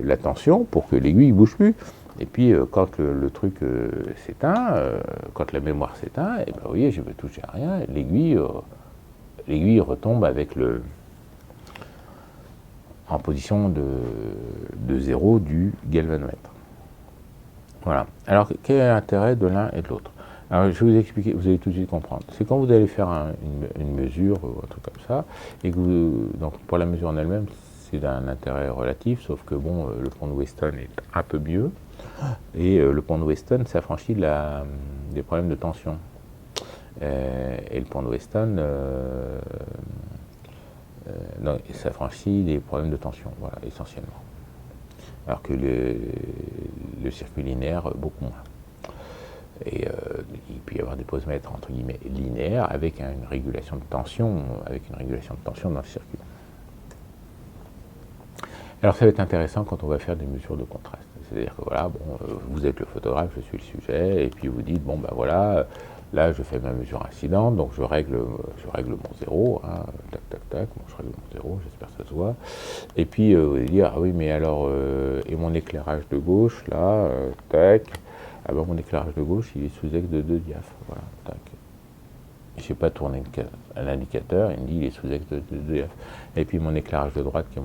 la tension pour que l'aiguille ne bouge plus. Et puis quand le truc s'éteint, quand la mémoire s'éteint, et ben, vous voyez, je ne veux toucher à rien, l'aiguille retombe avec en position de 0 du galvanomètre. Voilà. Alors quel est l'intérêt de l'un et de l'autre? Alors je vais vous expliquer, vous allez tout de suite comprendre. C'est quand vous allez faire une mesure ou un truc comme ça, et que donc pour la mesure en elle-même, c'est d'un intérêt relatif, sauf que bon, le pont de Weston est un peu mieux, et le pont de Weston s'affranchit des problèmes de tension. Et le pont de Weston s'affranchit des problèmes de tension, voilà, essentiellement. Alors que le circuit linéaire, beaucoup moins. Et il peut y avoir des posemètres entre guillemets linéaires avec une régulation de tension, dans le circuit. Alors ça va être intéressant quand on va faire des mesures de contraste. C'est-à-dire que voilà, bon, vous êtes le photographe, je suis le sujet, et puis vous dites bon ben voilà, là je fais ma mesure incidente, donc je règle mon zéro, hein, tac tac tac, bon, je règle mon zéro, j'espère que ça se voit. Et puis vous allez dire ah oui mais alors et mon éclairage de gauche là, tac. Ah ben, mon éclairage de gauche, il est sous ex de 2 diaph. Voilà, tac. Je n'ai pas tourné un indicateur, il me dit il est sous ex de 2 diaph. Et puis mon éclairage de droite, qui est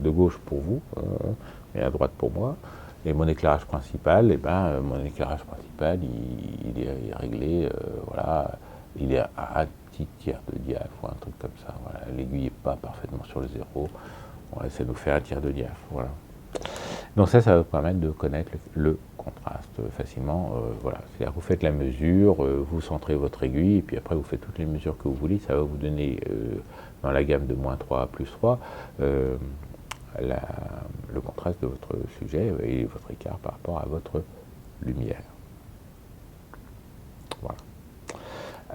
de gauche pour vous, et à droite pour moi. Et mon éclairage principal, il est réglé, voilà, il est à un petit tiers de diaph ou un truc comme ça. Voilà. L'aiguille n'est pas parfaitement sur le zéro. On va essayer de nous faire un tiers de diaph. Voilà. Donc ça va vous permettre de connaître le contraste facilement. Voilà. C'est-à-dire que vous faites la mesure, vous centrez votre aiguille, et puis après vous faites toutes les mesures que vous voulez. Ça va vous donner, dans la gamme de moins 3 à plus 3, le contraste de votre sujet et votre écart par rapport à votre lumière. Voilà.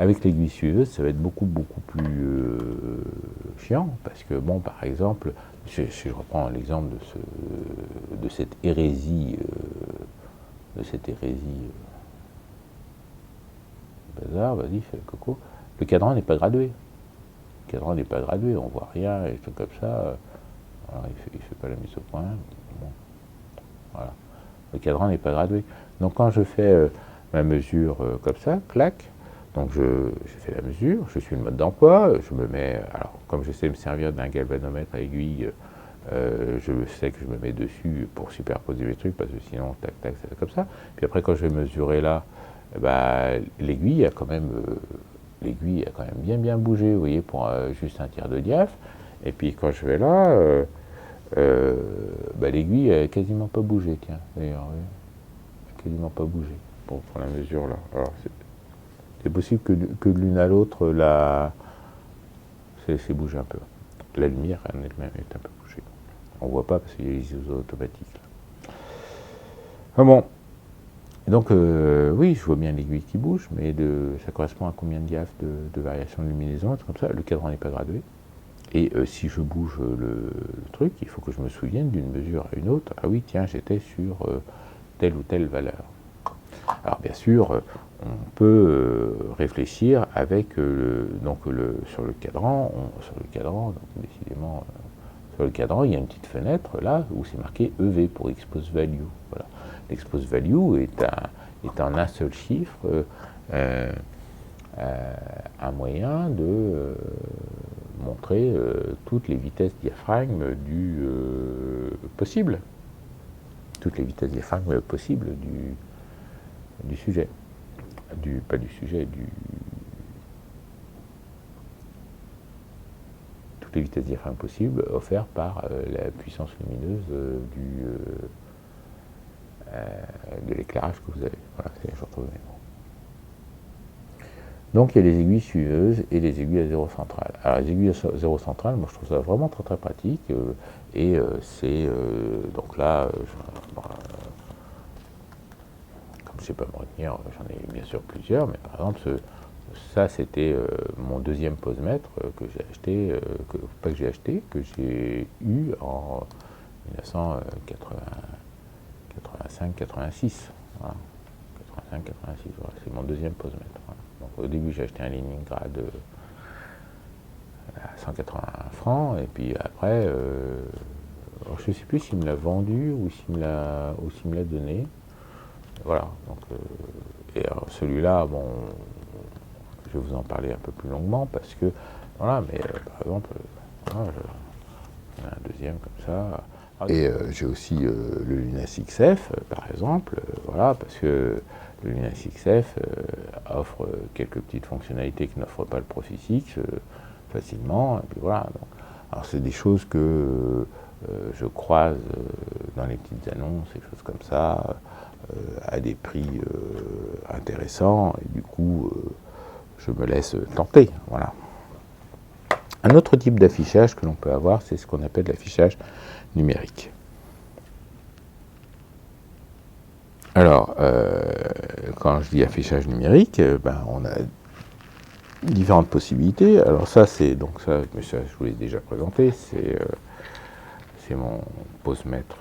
avec l'aiguille suiveuse, ça va être beaucoup plus chiant, parce que, bon, par exemple, je reprends l'exemple de cette hérésie, bazar, vas-y, fais le coco. Le cadran n'est pas gradué. Le cadran n'est pas gradué, on voit rien, et tout comme ça. Alors, il fait pas la mise au point. Bon, voilà. Le cadran n'est pas gradué. Donc quand je fais ma mesure comme ça, clac, donc je fais la mesure, je suis le mode d'emploi, je me mets, alors comme je sais me servir d'un galvanomètre à aiguille, je sais que je me mets dessus pour superposer mes trucs, parce que sinon, tac, tac, c'est comme ça. Puis après, quand je vais mesurer là, bah, l'aiguille a quand même bien bougé, vous voyez, pour juste un tiers de diaph. Et puis quand je vais là, bah, l'aiguille n'a quasiment pas bougé, tiens, d'ailleurs, oui. Quasiment pas bougé pour la mesure là. Alors c'est possible que de l'une à l'autre, là, c'est bougé un peu. La lumière en elle-même est un peu bougée. On voit pas parce qu'il y a les ISO automatiques. Là. Ah bon. Et donc, oui, je vois bien l'aiguille qui bouge, mais ça correspond à combien de diaph de variation de luminaison, comme ça. Le cadran n'est pas gradué. Et si je bouge le truc, il faut que je me souvienne d'une mesure à une autre. Ah oui, tiens, j'étais sur telle ou telle valeur. Alors bien sûr, on peut réfléchir avec sur le cadran, donc décidément sur le cadran, il y a une petite fenêtre là où c'est marqué EV pour expose value. Voilà. L'expose value est un seul chiffre, un moyen de montrer toutes les vitesses diaphragme possibles. Toutes les vitesses diaphragme possibles du sujet. Pas du sujet, toutes les vitesses diaphragme possibles offertes par la puissance lumineuse de l'éclairage que vous avez. Voilà, je retrouve mes mots. Donc il y a les aiguilles suiveuses et les aiguilles à zéro central. Alors les aiguilles à zéro central, moi je trouve ça vraiment très pratique. C'est donc là, comme je ne sais pas me retenir, j'en ai bien sûr plusieurs, mais par exemple ça c'était mon deuxième posemètre que j'ai acheté, que j'ai eu en 1985-86. Voilà. 85-86, voilà, c'est mon deuxième posemètre. Voilà. Donc au début j'ai acheté un Leningrad à 180 francs, et puis après, je ne sais plus s'il me l'a vendu ou s'il me l'a donné. Voilà, donc, et celui-là, bon, je vais vous en parler un peu plus longuement, parce que, voilà, mais par exemple, voilà, j'en ai un deuxième comme ça. Et j'ai aussi le Lunas XF, par exemple, voilà, parce que le Lunas XF offre quelques petites fonctionnalités que n'offre pas le Profix facilement, et puis voilà. Donc, alors c'est des choses que je croise dans les petites annonces, des choses comme ça, à des prix intéressants, et du coup, je me laisse tenter, voilà. Un autre type d'affichage que l'on peut avoir, c'est ce qu'on appelle l'affichage numérique. Alors, quand je dis affichage numérique, on a différentes possibilités. Alors ça, je vous l'ai déjà présenté, c'est mon posemètre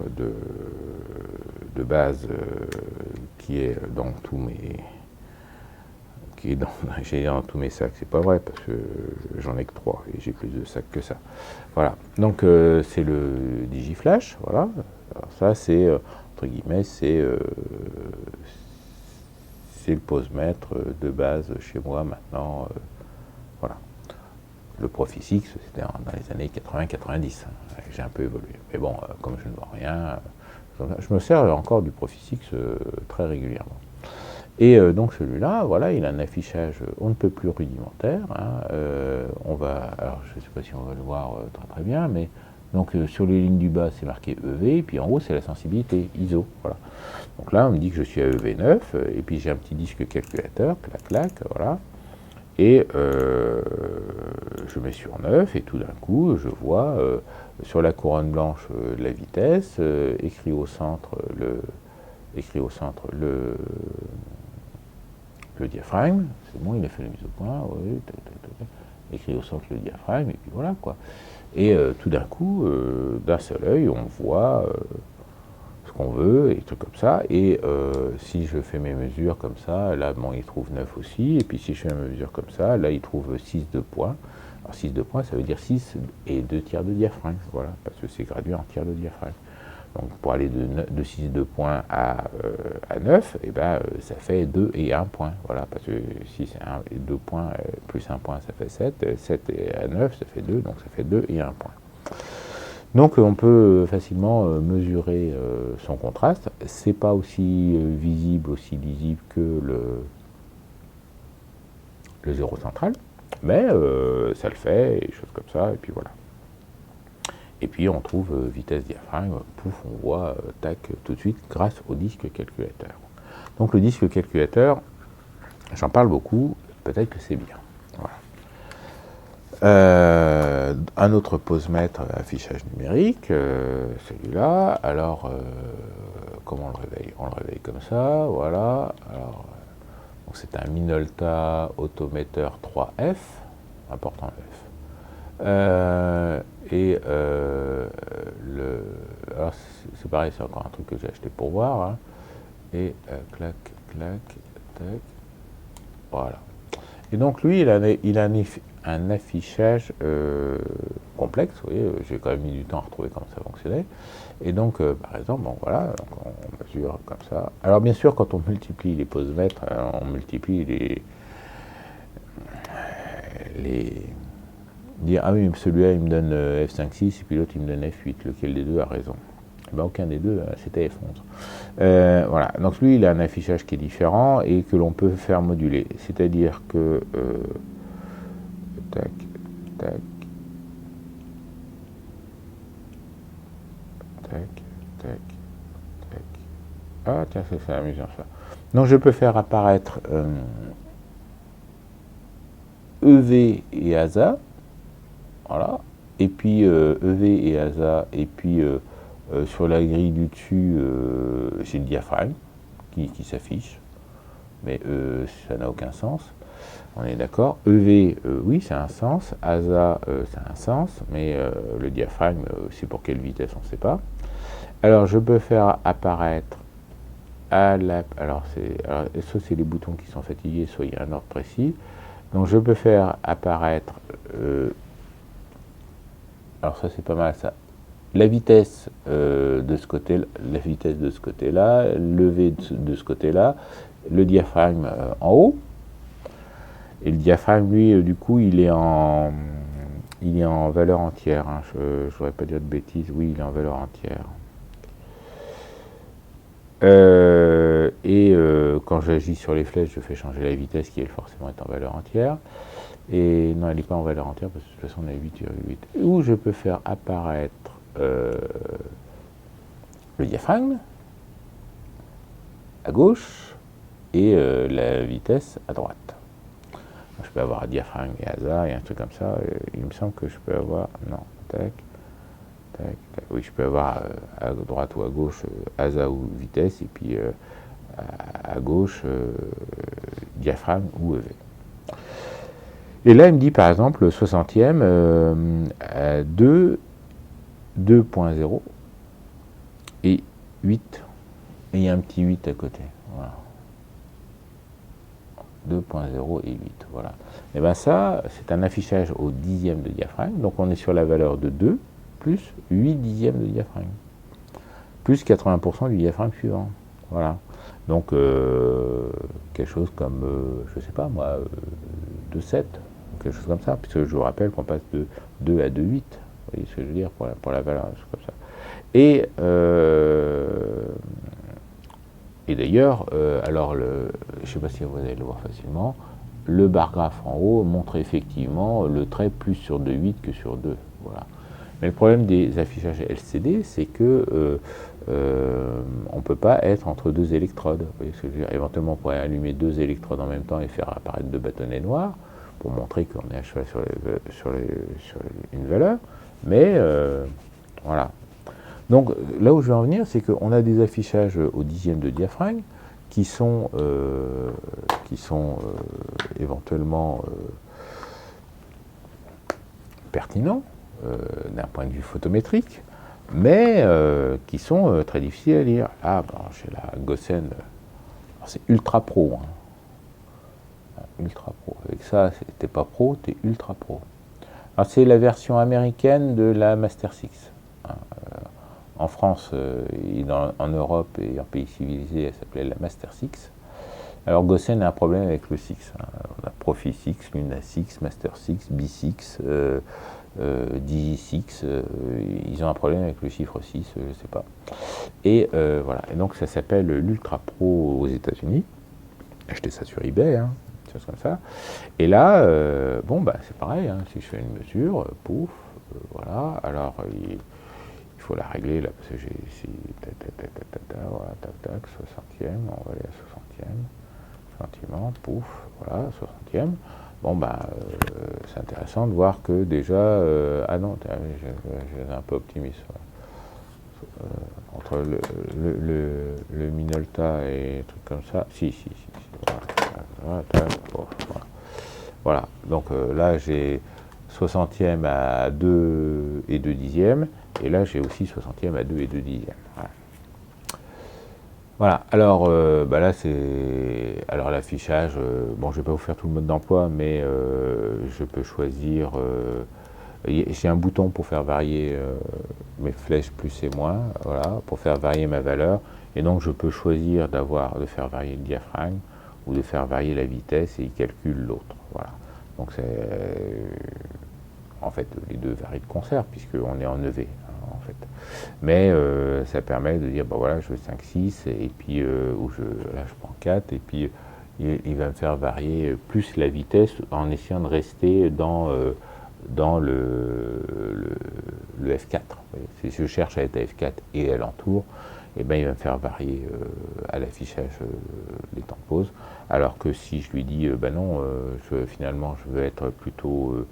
de base qui est dans tous mes sacs. C'est pas vrai parce que j'en ai que 3 et j'ai plus de sacs que ça. Voilà. Donc c'est le Digiflash. Voilà. Alors ça c'est entre guillemets c'est le posemètre de base chez moi maintenant. Voilà. Le Profix, c'était dans les années 80-90. J'ai un peu évolué. Mais bon, comme je ne vois rien, je me sers encore du Profix très régulièrement. Et donc celui-là, voilà, il a un affichage on ne peut plus rudimentaire. Hein, alors je ne sais pas si on va le voir très bien, mais donc sur les lignes du bas c'est marqué EV, puis en haut c'est la sensibilité ISO. Voilà. Donc là on me dit que je suis à EV9, et puis j'ai un petit disque calculateur, clac clac, voilà. Et je mets sur 9, et tout d'un coup je vois sur la couronne blanche la vitesse, écrit au centre le diaphragme, c'est bon, il a fait la mise au point, oui, écrit au centre le diaphragme, et puis voilà, quoi. Et tout d'un coup, d'un seul œil, on voit ce qu'on veut, et des trucs comme ça. Et si je fais mes mesures comme ça, là, bon, il trouve 9 aussi. Et puis si je fais mes mesures comme ça, là, il trouve 6 de points. Alors 6 de points, ça veut dire 6 et 2 tiers de diaphragme. Voilà, parce que c'est gradué en tiers de diaphragme. Donc pour aller de 6 de points à 9, et ben, ça fait 2 et 1 point. Voilà, parce que 6 et 2 points plus 1 point, ça fait 7. 7 et à 9, ça fait 2, donc ça fait 2 et 1 point. Donc on peut facilement mesurer son contraste. C'est pas aussi visible, aussi lisible que le zéro central, mais ça le fait, et choses comme ça, et puis voilà. Et puis on trouve vitesse diaphragme, pouf, on voit tac tout de suite grâce au disque calculateur. Donc le disque calculateur, j'en parle beaucoup, peut-être que c'est bien. Voilà. Un autre posemètre affichage numérique, celui-là. Alors, comment on le réveille? On le réveille comme ça, voilà. Alors, c'est un Minolta Autometer 3F, important F. Alors c'est pareil, c'est encore un truc que j'ai acheté pour voir. Hein. Et clac, clac, tac. Voilà. Et donc lui, il a un affichage complexe. Vous voyez, j'ai quand même mis du temps à retrouver comment ça fonctionnait. Et donc, par exemple, bon voilà, donc on mesure comme ça. Alors bien sûr, quand on multiplie les posemètres, on multiplie les dire ah oui, celui-là il me donne F5.6 et puis l'autre il me donne F8, lequel des deux a raison? Ben, aucun des deux, c'était F11. Voilà, donc lui il a un affichage qui est différent et que l'on peut faire moduler, c'est-à-dire que tac, tac, tac, tac, tac. Ah tiens, c'est amusant ça. Donc je peux faire apparaître EV et ASA. Voilà. Et puis EV et ASA, et puis sur la grille du dessus, j'ai le diaphragme qui s'affiche, mais ça n'a aucun sens. On est d'accord. EV, oui, c'est un sens. ASA, c'est un sens, mais le diaphragme, c'est pour quelle vitesse, on ne sait pas. Alors, je peux faire apparaître soit c'est les boutons qui sont fatigués, soit il y a un ordre précis. Donc, je peux faire apparaître alors ça c'est pas mal ça. La vitesse de ce côté-là, le V de ce côté-là, le diaphragme en haut. Et le diaphragme, lui, du coup, il est en valeur entière. Hein. Je ne voudrais pas dire de bêtises. Oui, il est en valeur entière. Quand j'agis sur les flèches, je fais changer la vitesse qui, elle, forcément, est en valeur entière. Et non, elle n'est pas en valeur entière parce que de toute façon on a 8,8. Où je peux faire apparaître le diaphragme à gauche et la vitesse à droite. Je peux avoir un diaphragme et ASA et un truc comme ça. Il me semble que je peux avoir. Non, tac, tac, tac. Oui, je peux avoir à droite ou à gauche ASA ou vitesse et puis à gauche diaphragme ou EV. Et là, il me dit par exemple, le 60e, 2.0 et 8. Et il y a un petit 8 à côté. Voilà. 2.0 et 8. Voilà. Et bien ça, c'est un affichage au dixième de diaphragme. Donc on est sur la valeur de 2 plus 8 dixièmes de diaphragme. Plus 80% du diaphragme suivant. Voilà. Donc quelque chose comme, je ne sais pas moi, 2,7. Quelque chose comme ça, puisque je vous rappelle qu'on passe de 2 à 2,8, vous voyez ce que je veux dire, pour la valeur, comme ça. Et d'ailleurs, alors, je ne sais pas si vous allez le voir facilement, le bar graphe en haut montre effectivement le trait plus sur 2,8 que sur 2, voilà. Mais le problème des affichages LCD, c'est que on ne peut pas être entre deux électrodes, vous voyez ce que je veux dire. Éventuellement, on pourrait allumer deux électrodes en même temps et faire apparaître deux bâtonnets noirs, pour montrer qu'on est à cheval sur une valeur, mais voilà. Donc là où je veux en venir, c'est qu'on a des affichages au dixième de diaphragme qui sont éventuellement pertinents d'un point de vue photométrique, mais qui sont très difficiles à lire. Là, j'ai la Gosen, c'est ultra pro. Hein. Ultra pro. Avec ça, t'es pas pro, t'es ultra pro. Alors, c'est la version américaine de la Master 6. Hein. En France, en Europe et en pays civilisés, elle s'appelait la Master 6. Alors Gosen a un problème avec le 6. Hein. On a Profi 6, Luna 6, Master 6, B6, Digi6. Ils ont un problème avec le chiffre 6, je ne sais pas. Et voilà. Et donc ça s'appelle l'Ultra Pro aux États-Unis. Acheté ça sur eBay, hein, des choses comme ça. Et là, bon, bah, c'est pareil. Hein, si je fais une mesure, pouf, voilà. Alors il faut la régler là, parce que j'ai ici, voilà, tac, tac, 60e, on va aller à 60e. Gentiment, pouf, voilà, 60e. Bon, bah, c'est intéressant de voir que déjà, ah non, j'ai un peu optimiste. Voilà. Entre le Minolta et des trucs comme ça, si. Voilà, voilà. Donc là, j'ai 60e à 2 et 2 dixièmes, et là, j'ai aussi 60e à 2 et 2 dixièmes. Voilà. Voilà, alors bah là c'est. Alors l'affichage, bon je ne vais pas vous faire tout le mode d'emploi, mais je peux choisir. J'ai un bouton pour faire varier mes flèches plus et moins, voilà, pour faire varier ma valeur. Et donc je peux choisir de faire varier le diaphragme ou de faire varier la vitesse et il calcule l'autre. Voilà. Donc c'est. En fait, les deux varient de concert puisqu'on est en EV. En fait. Mais ça permet de dire, bah voilà, je veux 5, 6, et puis, là je prends 4, et puis il va me faire varier plus la vitesse en essayant de rester dans le F4. Si je cherche à être à F4 et alentour, et ben il va me faire varier à l'affichage les temps de pause. Alors que si je lui dis, ben non, finalement je veux être plutôt...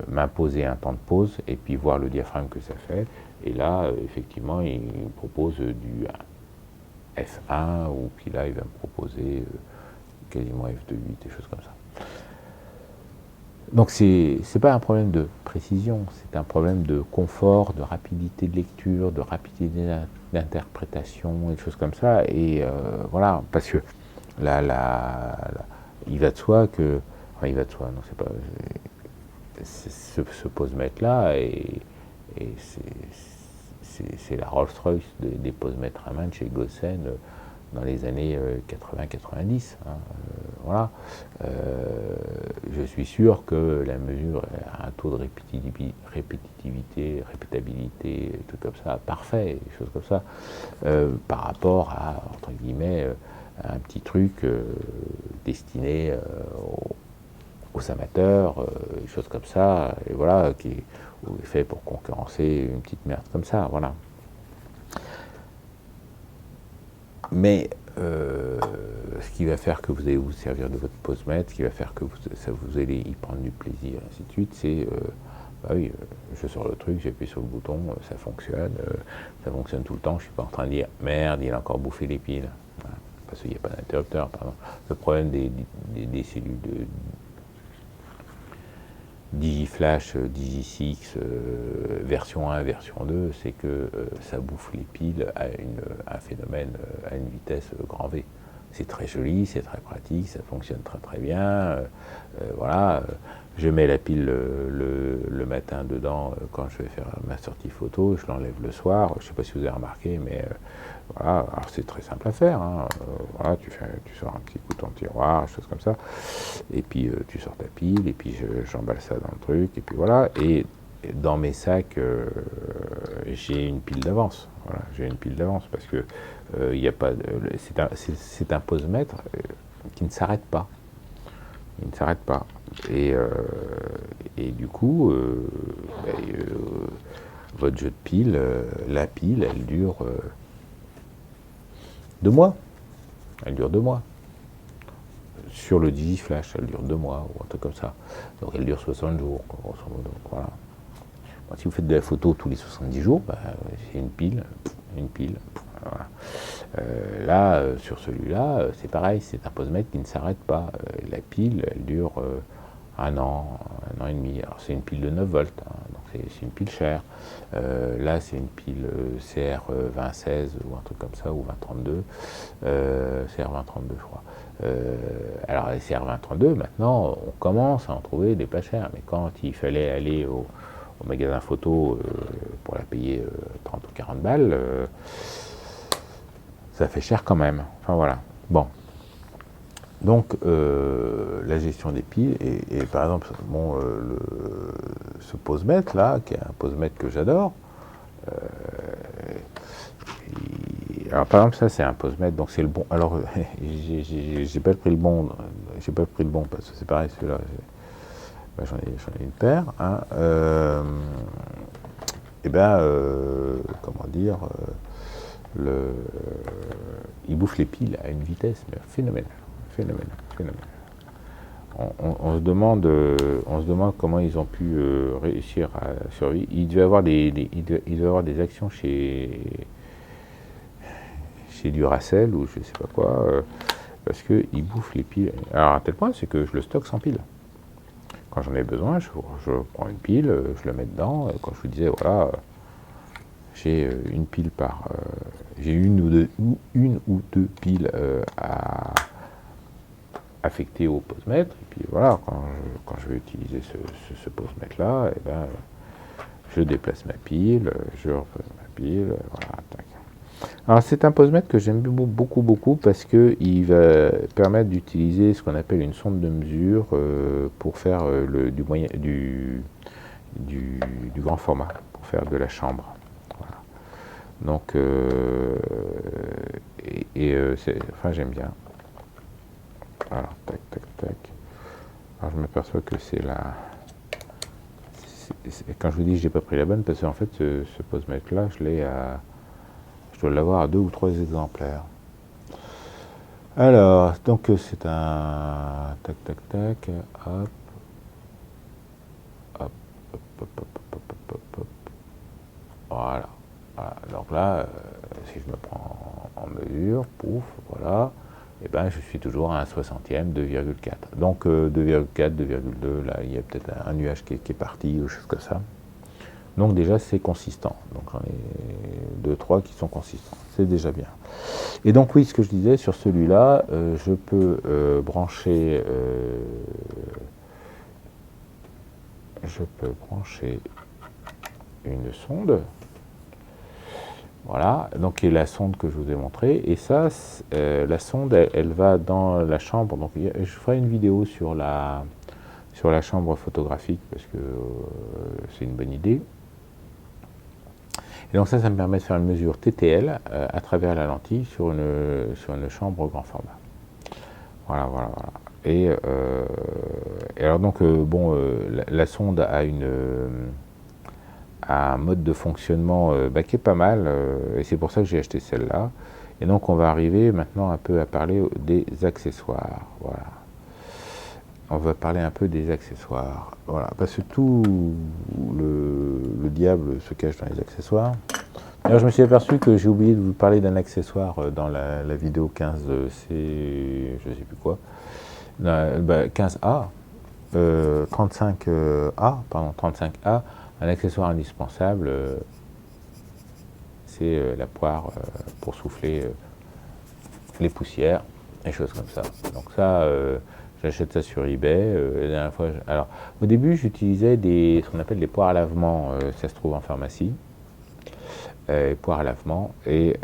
m'imposer un temps de pause et puis voir le diaphragme que ça fait. Et là, effectivement, il me propose du F1, ou puis là, il va me proposer quasiment F2.8, des choses comme ça. Donc, c'est pas un problème de précision, c'est un problème de confort, de rapidité de lecture, de rapidité d'interprétation, des choses comme ça. Et voilà, parce que il va de soi que. Enfin, il va de soi, non, c'est pas. Ce posemètre-là, et c'est la Rolls-Royce des posemètres à main de chez Gosen dans les années 80-90. Hein, voilà. Je suis sûr que la mesure a un taux de répétitivité, répétabilité, tout comme ça, parfait, des choses comme ça, par rapport à, entre guillemets, un petit truc destiné aux amateurs, des choses comme ça, et voilà, qui est fait pour concurrencer une petite merde comme ça, voilà. Mais ce qui va faire que vous allez vous servir de votre posemètre, ce qui va faire que vous allez y prendre du plaisir, ainsi de suite, c'est, bah oui, je sors le truc, j'appuie sur le bouton, ça fonctionne tout le temps, je ne suis pas en train de dire, merde, il a encore bouffé les piles, voilà, parce qu'il n'y a pas d'interrupteur, pardon. Le problème des cellules de Digiflash, Digi6, version 1, version 2, c'est que ça bouffe les piles à un phénomène, à une vitesse grand V. C'est très joli, c'est très pratique, ça fonctionne très très bien. Voilà, je mets la pile le matin dedans quand je vais faire ma sortie photo, je l'enlève le soir. Je ne sais pas si vous avez remarqué, mais voilà, alors c'est très simple à faire. Hein. Voilà, tu sors un petit couteau en tiroir, des choses comme ça, et puis tu sors ta pile, et puis j'emballe ça dans le truc, et puis voilà. Et dans mes sacs, j'ai une pile d'avance. Voilà, j'ai une pile d'avance parce que il y a pas. C'est un posemètre qui ne s'arrête pas. Il ne s'arrête pas. Et du coup, votre jeu de pile, la pile, elle dure 2 mois. Elle dure 2 mois. Sur le Digiflash, elle dure 2 mois, ou un truc comme ça. Donc elle dure 60 jours, grosso modo. Voilà. Bon, si vous faites de la photo tous les 70 jours, bah, c'est une pile. Voilà. Là, sur celui-là, c'est pareil, c'est un posemètre qui ne s'arrête pas. La pile, elle dure 1 an et demi. Alors c'est une pile de 9 volts, hein, donc c'est une pile chère. Là, c'est une pile CR2016 ou un truc comme ça, ou 2032. CR2032, je crois. Alors les CR2032, maintenant, on commence à en trouver des pas chers, mais quand il fallait aller au magasin photo pour la payer 30 ou 40 balles, ça fait cher quand même. Enfin voilà. Bon. Donc la gestion des piles, et par exemple, bon, ce posemètre là, qui est un posemètre que j'adore, alors par exemple ça c'est un posemètre, donc c'est le bon. Alors j'ai pas pris le bon, parce que c'est pareil celui-là. J'en ai une paire. Hein, et ben comment dire, il bouffe les piles à une vitesse mais phénoménale. On se demande comment ils ont pu réussir à survivre. Il devait avoir des actions chez Duracell ou je sais pas quoi, parce qu'ils bouffent les piles. Alors à tel point, c'est que je le stocke sans pile. Quand j'en ai besoin, je prends une pile, je le mets dedans. Quand je vous disais, voilà, j'ai une pile j'ai une ou deux piles affectées au posemètre. Et puis voilà, quand je vais utiliser ce posemètre-là, et ben, je déplace ma pile, je repose ma pile, voilà, tac. Alors c'est un posemètre que j'aime beaucoup parce qu'il va permettre d'utiliser ce qu'on appelle une sonde de mesure pour faire du grand format, pour faire de la chambre. Voilà. Donc enfin j'aime bien. Alors tac. Alors je m'aperçois que c'est quand je vous dis que j'ai pas pris la bonne, parce qu'en fait ce posemètre là je dois l'avoir à 2 ou 3 exemplaires. Alors, donc c'est un tac, hop. Voilà. Donc là, si je me prends en mesure, pouf, voilà, et ben je suis toujours à un 60e, 2,4. Donc 2,4, 2,2, là il y a peut-être un nuage qui est parti, ou chose comme ça. Donc déjà c'est consistant, donc j'en ai 2, 3 qui sont consistants, c'est déjà bien. Et donc oui, ce que je disais, sur celui-là, je peux brancher une sonde, voilà, donc qui est la sonde que je vous ai montrée, et ça, la sonde, elle va dans la chambre, donc je ferai une vidéo sur la chambre photographique, parce que c'est une bonne idée. Et donc ça me permet de faire une mesure TTL à travers la lentille sur une chambre grand format. Voilà. Et alors donc bon, la sonde a un mode de fonctionnement qui est pas mal, et c'est pour ça que j'ai acheté celle-là. Et donc on va arriver maintenant un peu à parler des accessoires. Voilà. On va parler un peu des accessoires. Voilà, parce que tout le diable se cache dans les accessoires. D'ailleurs, je me suis aperçu que j'ai oublié de vous parler d'un accessoire dans la vidéo 15, je sais plus quoi. 15A, 35A, un accessoire indispensable, c'est la poire pour souffler les poussières, des choses comme ça. Donc ça, j'achète ça sur eBay. La dernière fois, alors, au début, j'utilisais ce qu'on appelle des poires à lavement, ça se trouve en pharmacie. Poires à lavement, et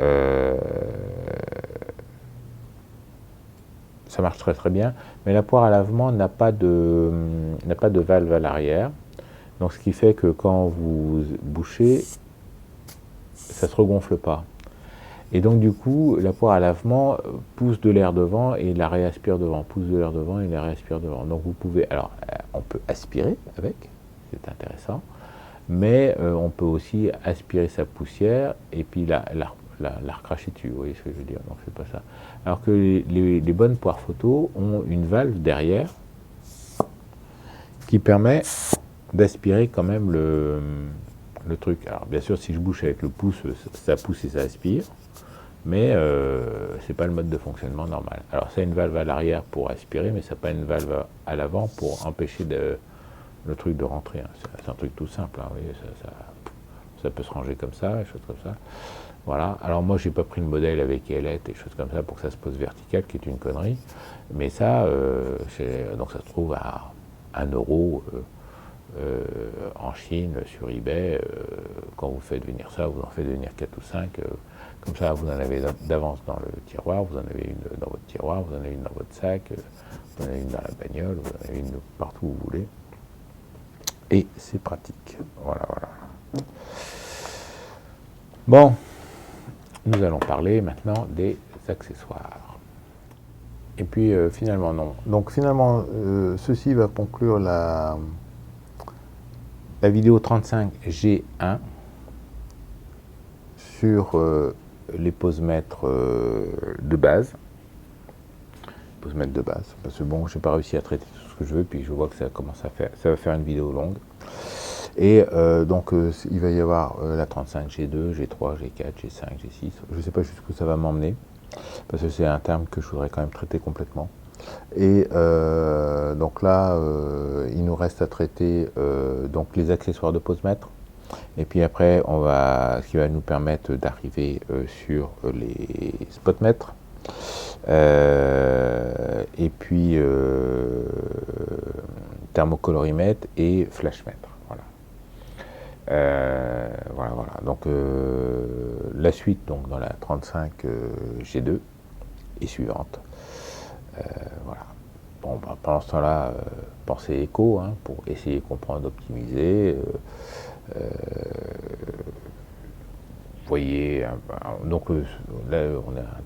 ça marche très bien, mais la poire à lavement n'a pas de valve à l'arrière, donc ce qui fait que quand vous bouchez, ça se regonfle pas. Et donc du coup, la poire à lavement pousse de l'air devant et la réaspire devant, pousse de l'air devant et la réaspire devant. Donc vous pouvez, alors on peut aspirer avec, c'est intéressant, mais on peut aussi aspirer sa poussière et puis la recracher dessus, vous voyez ce que je veux dire, donc c'est pas ça. Alors que les bonnes poires photo ont une valve derrière qui permet d'aspirer quand même le truc. Alors bien sûr, si je bouche avec le pouce, ça pousse et ça aspire. mais c'est pas le mode de fonctionnement normal. Alors c'est une valve à l'arrière pour aspirer, mais c'est pas une valve à l'avant pour empêcher le truc de rentrer. Hein. C'est un truc tout simple, hein, vous voyez, ça peut se ranger comme ça, des choses comme ça. Voilà. Alors moi j'ai pas pris le modèle avec ailette et choses comme ça pour que ça se pose vertical, qui est une connerie. Mais ça, donc ça se trouve à 1 € en Chine, sur eBay. Quand vous faites venir ça, vous en faites venir 4 ou 5. Comme ça, vous en avez d'avance dans le tiroir, vous en avez une dans votre tiroir, vous en avez une dans votre sac, vous en avez une dans la bagnole, vous en avez une partout où vous voulez. Et c'est pratique. Voilà, voilà. Bon, nous allons parler maintenant des accessoires. Et puis finalement, non. Donc finalement, ceci va conclure la vidéo 35G1 sur les posemètres de base. Posemètres de base. Parce que bon, j'ai pas réussi à traiter tout ce que je veux, puis je vois que ça commence à faire, ça va faire une vidéo longue. Et donc il va y avoir la 35G2, G3, G4, G5, G6. Je ne sais pas jusqu'où ça va m'emmener, parce que c'est un terme que je voudrais quand même traiter complètement. Et donc là, il nous reste à traiter donc les accessoires de posemètre. Et puis après, ce qui va nous permettre d'arriver sur les spotmètres. Et puis thermocolorimètre et flashmètre. Voilà. Voilà. Donc la suite, donc dans la 35G2 est suivante. Voilà. Bon, bah, pendant ce temps-là, pensez écho, hein, pour essayer de comprendre, d'optimiser. Voyez, donc là, on a un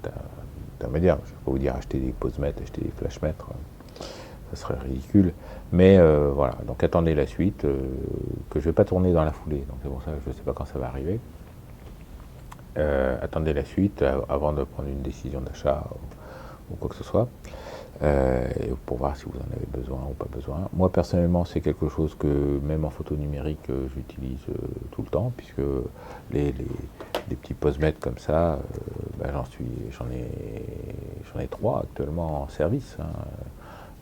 intermédiaire. Je ne vais pas vous dire acheter des posemètres, acheter des flashmètres, ça serait ridicule. Mais voilà, donc attendez la suite, que je ne vais pas tourner dans la foulée. Donc c'est pour ça que je ne sais pas quand ça va arriver. Attendez la suite avant de prendre une décision d'achat ou quoi que ce soit. Pour voir si vous en avez besoin ou pas besoin. Moi personnellement, c'est quelque chose que même en photo numérique j'utilise tout le temps, puisque les petits posemètres comme ça, ben, j'en ai 3 actuellement en service, hein,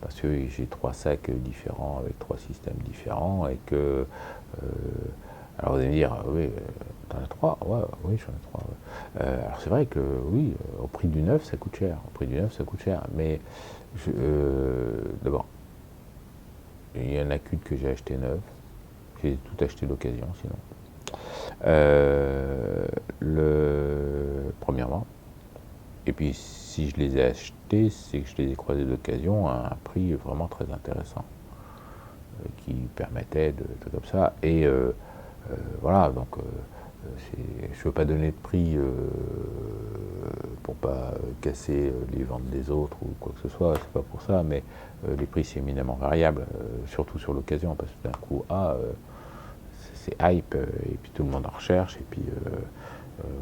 parce que j'ai 3 sacs différents avec 3 systèmes différents et que alors vous allez me dire, oui, t'en as 3? Ouais, oui, j'en ai 3. Ouais. Alors c'est vrai que oui, au prix du neuf, ça coûte cher. Au prix du neuf, ça coûte cher. Mais d'abord, il y en a qu'une que j'ai acheté neuve. J'ai tout acheté d'occasion, sinon. Premièrement. Et puis, si je les ai achetés, c'est que je les ai croisés d'occasion à un prix vraiment très intéressant, qui permettait de comme ça. Et voilà, donc je ne veux pas donner de prix pour pas casser les ventes des autres ou quoi que ce soit, c'est pas pour ça, mais les prix c'est éminemment variable, surtout sur l'occasion, parce que d'un coup, c'est hype, et puis tout le monde en recherche, et puis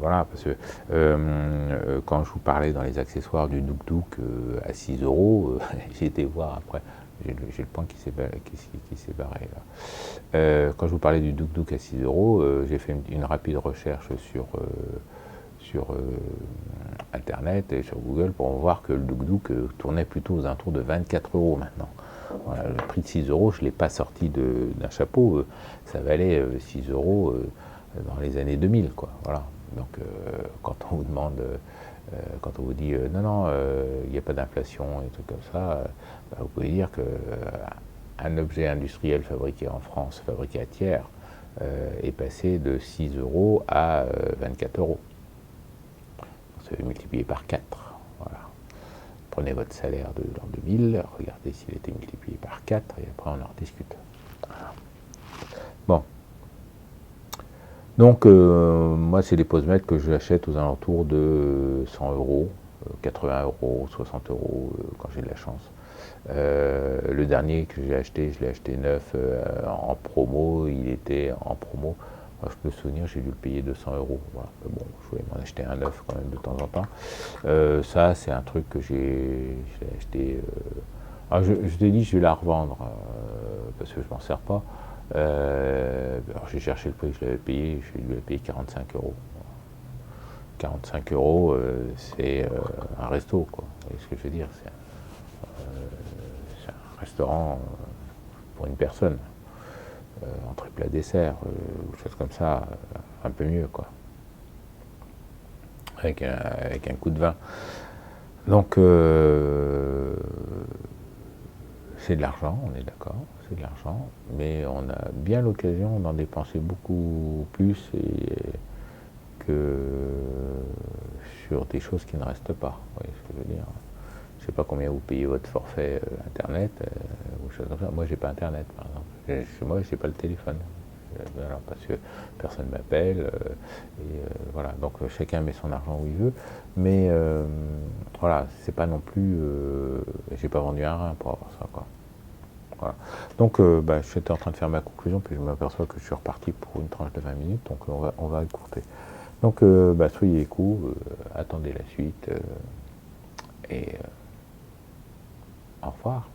voilà, parce que quand je vous parlais dans les accessoires du Douk Douk à 6 €, j'ai été voir après. J'ai le point qui s'est barré là. Quand je vous parlais du Douk Douk à 6 €, j'ai fait une rapide recherche sur Internet et sur Google pour voir que le Douk Douk tournait plutôt aux alentours de 24 € maintenant. Voilà, le prix de 6 €, je ne l'ai pas sorti d'un chapeau, ça valait 6 € dans les années 2000, quoi. Voilà. Donc quand on vous demande, quand on vous dit non, il n'y a pas d'inflation et trucs comme ça, bah, vous pouvez dire qu'un objet industriel fabriqué en France, fabriqué à tiers, est passé de 6 € à 24 €. C'est multiplié par 4. Voilà. Prenez votre salaire de l'an 2000, regardez s'il était multiplié par 4 et après on en rediscute. Voilà. Bon. Donc, moi, c'est des posemètres que j'achète aux alentours de 100 €, 80 €, 60 € quand j'ai de la chance. Le dernier que j'ai acheté, je l'ai acheté neuf en promo, il était en promo. Moi, je peux me souvenir, j'ai dû le payer 200 €. Voilà. Bon, je voulais m'en acheter un neuf quand même de temps en temps. Ça, c'est un truc que je l'ai acheté. Alors je t'ai dit, je vais la revendre parce que je m'en sers pas. Alors j'ai cherché le prix, je l'avais payé, je lui ai payé 45 €. 45 euros, c'est un resto, quoi. Vous voyez ce que je veux dire? C'est un restaurant pour une personne. Entrée, plat, dessert, ou choses comme ça, un peu mieux, quoi. Avec un coup de vin. Donc, c'est de l'argent, on est d'accord, c'est de l'argent, mais on a bien l'occasion d'en dépenser beaucoup plus que sur des choses qui ne restent pas. Vous voyez ce que je veux dire? Je ne sais pas combien vous payez votre forfait Internet, ou choses comme ça. Moi, j'ai pas Internet, par exemple. Chez moi, j'ai pas le téléphone. Voilà, parce que personne m'appelle, voilà. Donc chacun met son argent où il veut, mais voilà, c'est pas non plus. J'ai pas vendu un rein pour avoir ça, quoi. Voilà. Donc, j'étais en train de faire ma conclusion, puis je m'aperçois que je suis reparti pour une tranche de 20 minutes, donc on va écourter. Donc, soyez cool, attendez la suite, et au revoir.